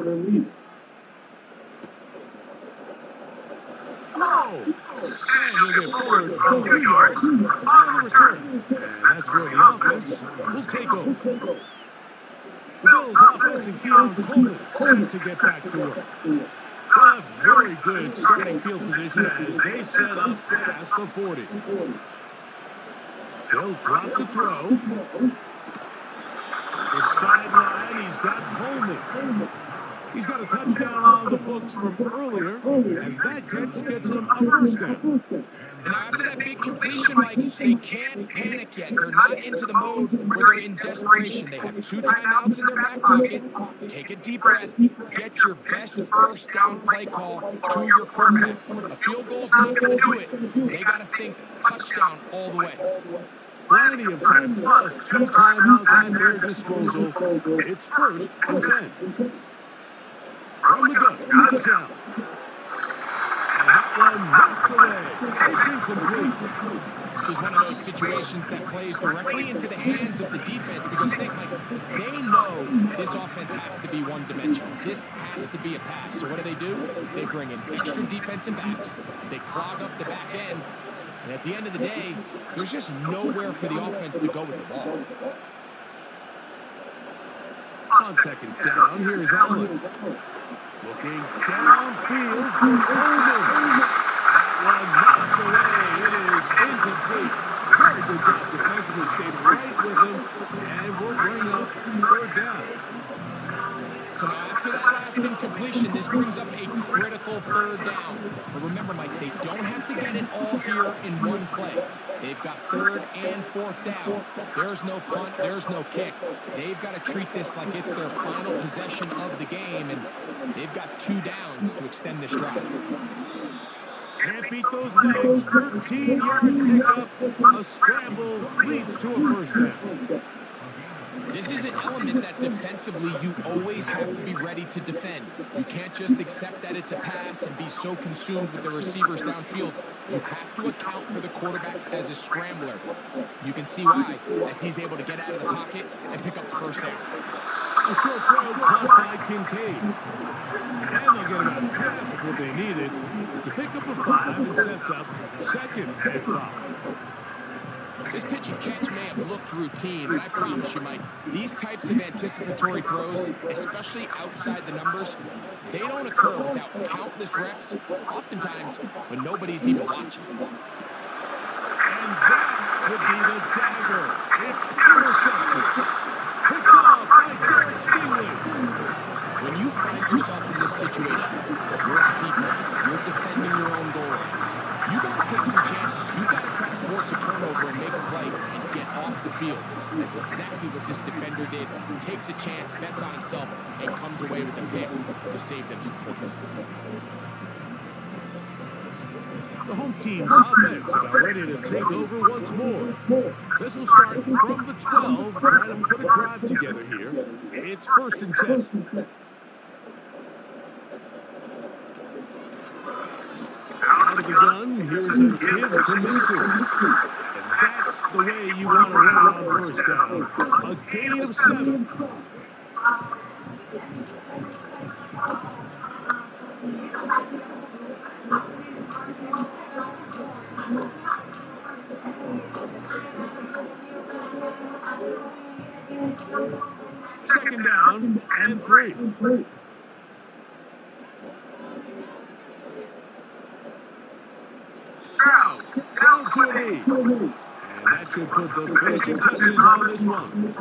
And he'll get forward a few yards on the return. And that's where the offense will take over. The Bills offense and Keon Coleman set to get back to work. A very good starting field position as they set up past the 40. They'll drop to throw. The sideline, he's got Coleman. He's got a touchdown on the books from earlier, and that catch gets him a first down. And after that big completion, Mike, they can't panic yet. They're not into the mode where they're in desperation. They have 2 timeouts in their back pocket. Take a deep breath. Get your best first down play call to your quarterback. A field goal's not going to do it. They got to think touchdown all the way. Plenty of time, plus 2 timeouts at their disposal. It's first and 10. From the gun, touchdown. And that one knocked away. It's incomplete. This is one of those situations that plays directly into the hands of the defense because think, Mike, they know this offense has to be one-dimensional. This has to be a pass. So what do? They bring in extra defensive backs. They clog up the back end. And at the end of the day, there's just nowhere for the offense to go with the ball. On second down, here is Allen. Looking downfield for Coleman. That one knocked away. It is incomplete. Very good job defensively. Stayed right with him. And will bring up third down. So now after that last incompletion, this brings up a critical third down. But remember, Mike, they don't have to get it all here in one play. They've got third and fourth down. There's no punt, there's no kick. They've got to treat this like it's their final possession of the game, and they've got 2 downs to extend this drive. Can't beat those legs. 13-yard pickup. A scramble leads to a first down. This is an element that defensively you always have to be ready to defend. You can't just accept that it's a pass and be so consumed with the receivers downfield. You have to account for the quarterback as a scrambler. You can see why, as he's able to get out of the pocket and pick up the first down. A short throw caught by Kincaid. And they'll get about half of what they needed. It's a pickup of 5 and sets up second and 5. This pitch and catch may have looked routine, but I promise you, Mike, these types of anticipatory throws, especially outside the numbers, they don't occur without countless reps, oftentimes when nobody's even watching. And that would be the dagger. It's intercepted. Picked off by Garrett Stingley. When you find yourself in this situation, you're on defense, you're defending your own goal line. You got to take some chances. You got to try to force a turnover and make a play and get off the field. That's exactly what this defender did. Takes a chance, bets on himself, and comes away with a pick to save them some points. The home team's offense about ready to take over once more. This will start from the 12, trying to put a drive together here. It's 1st and 10. Out of the gun, here's a give to Mixon. And that's the way you want to run on 1st down. A gain of 7. Second down and 3. Stroud down to a lead. And that should put the finishing touches on this one.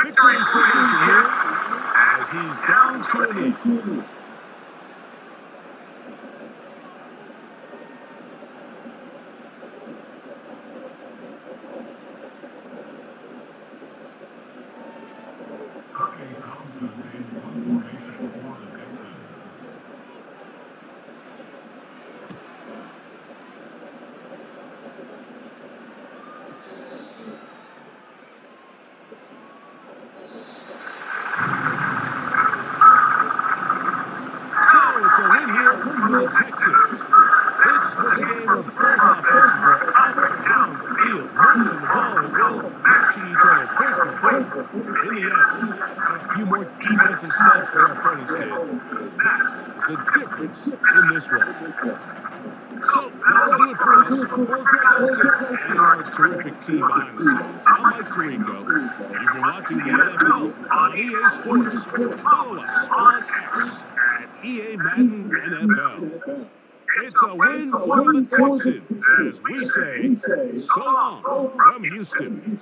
Victory formation here as he's down to a knee. Thompson in one formation for the Texans. So it's a win here for the Texans. This was a game where both offenses were up and down the field, marching the ball at will, matching each other point for point. In the end, got a few more defensive stops for our opponents did. And that is the difference in this one. So that'll do it for us. For Greg Olson and our terrific team behind the scenes, I'm Mike Tirico. You've been watching the NFL on EA Sports. Follow us on X at EA Madden NFL. It's a win for the Texans as we say so long from Houston.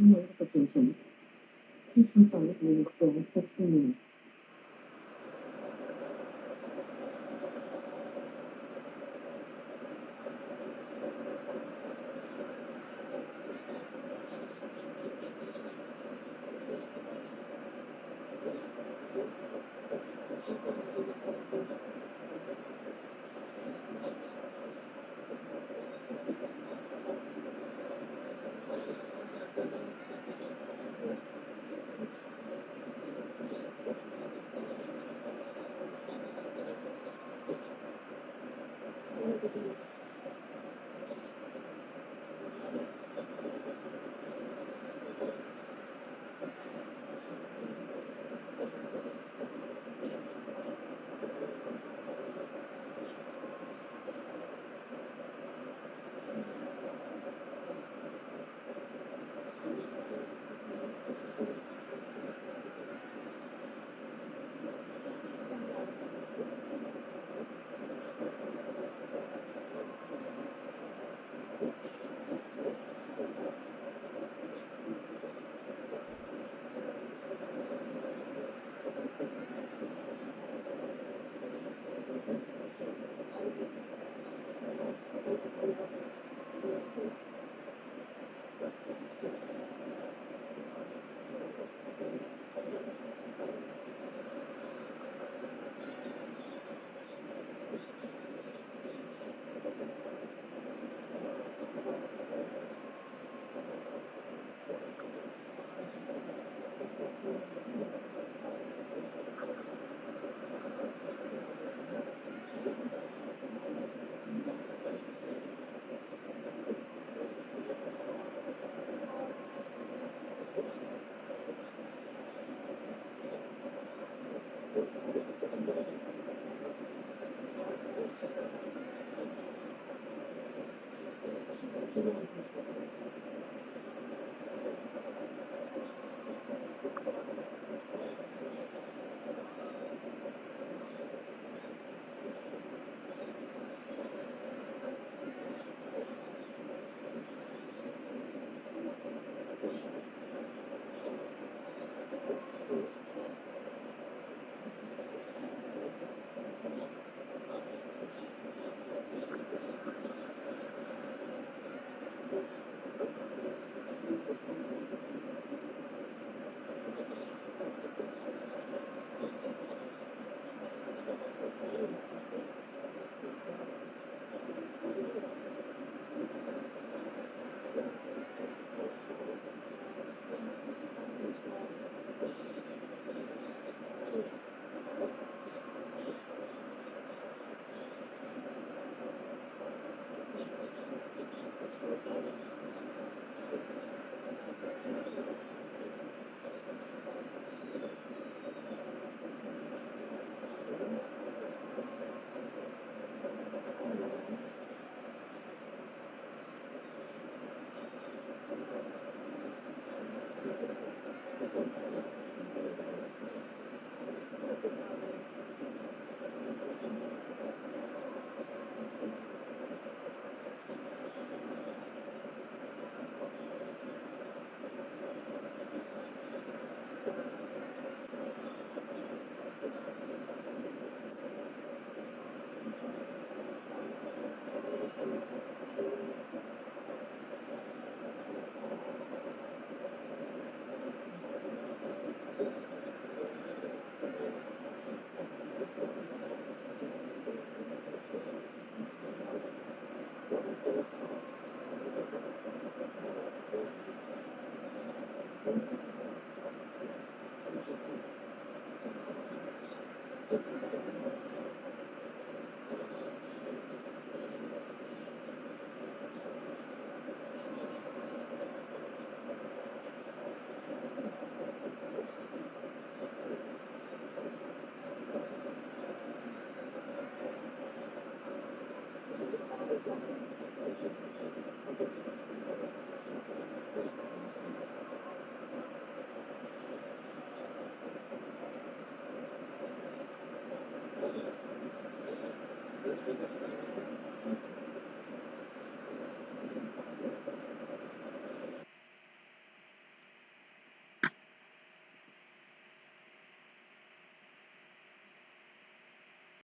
Notification. PC 5 minutes over 60 minutes.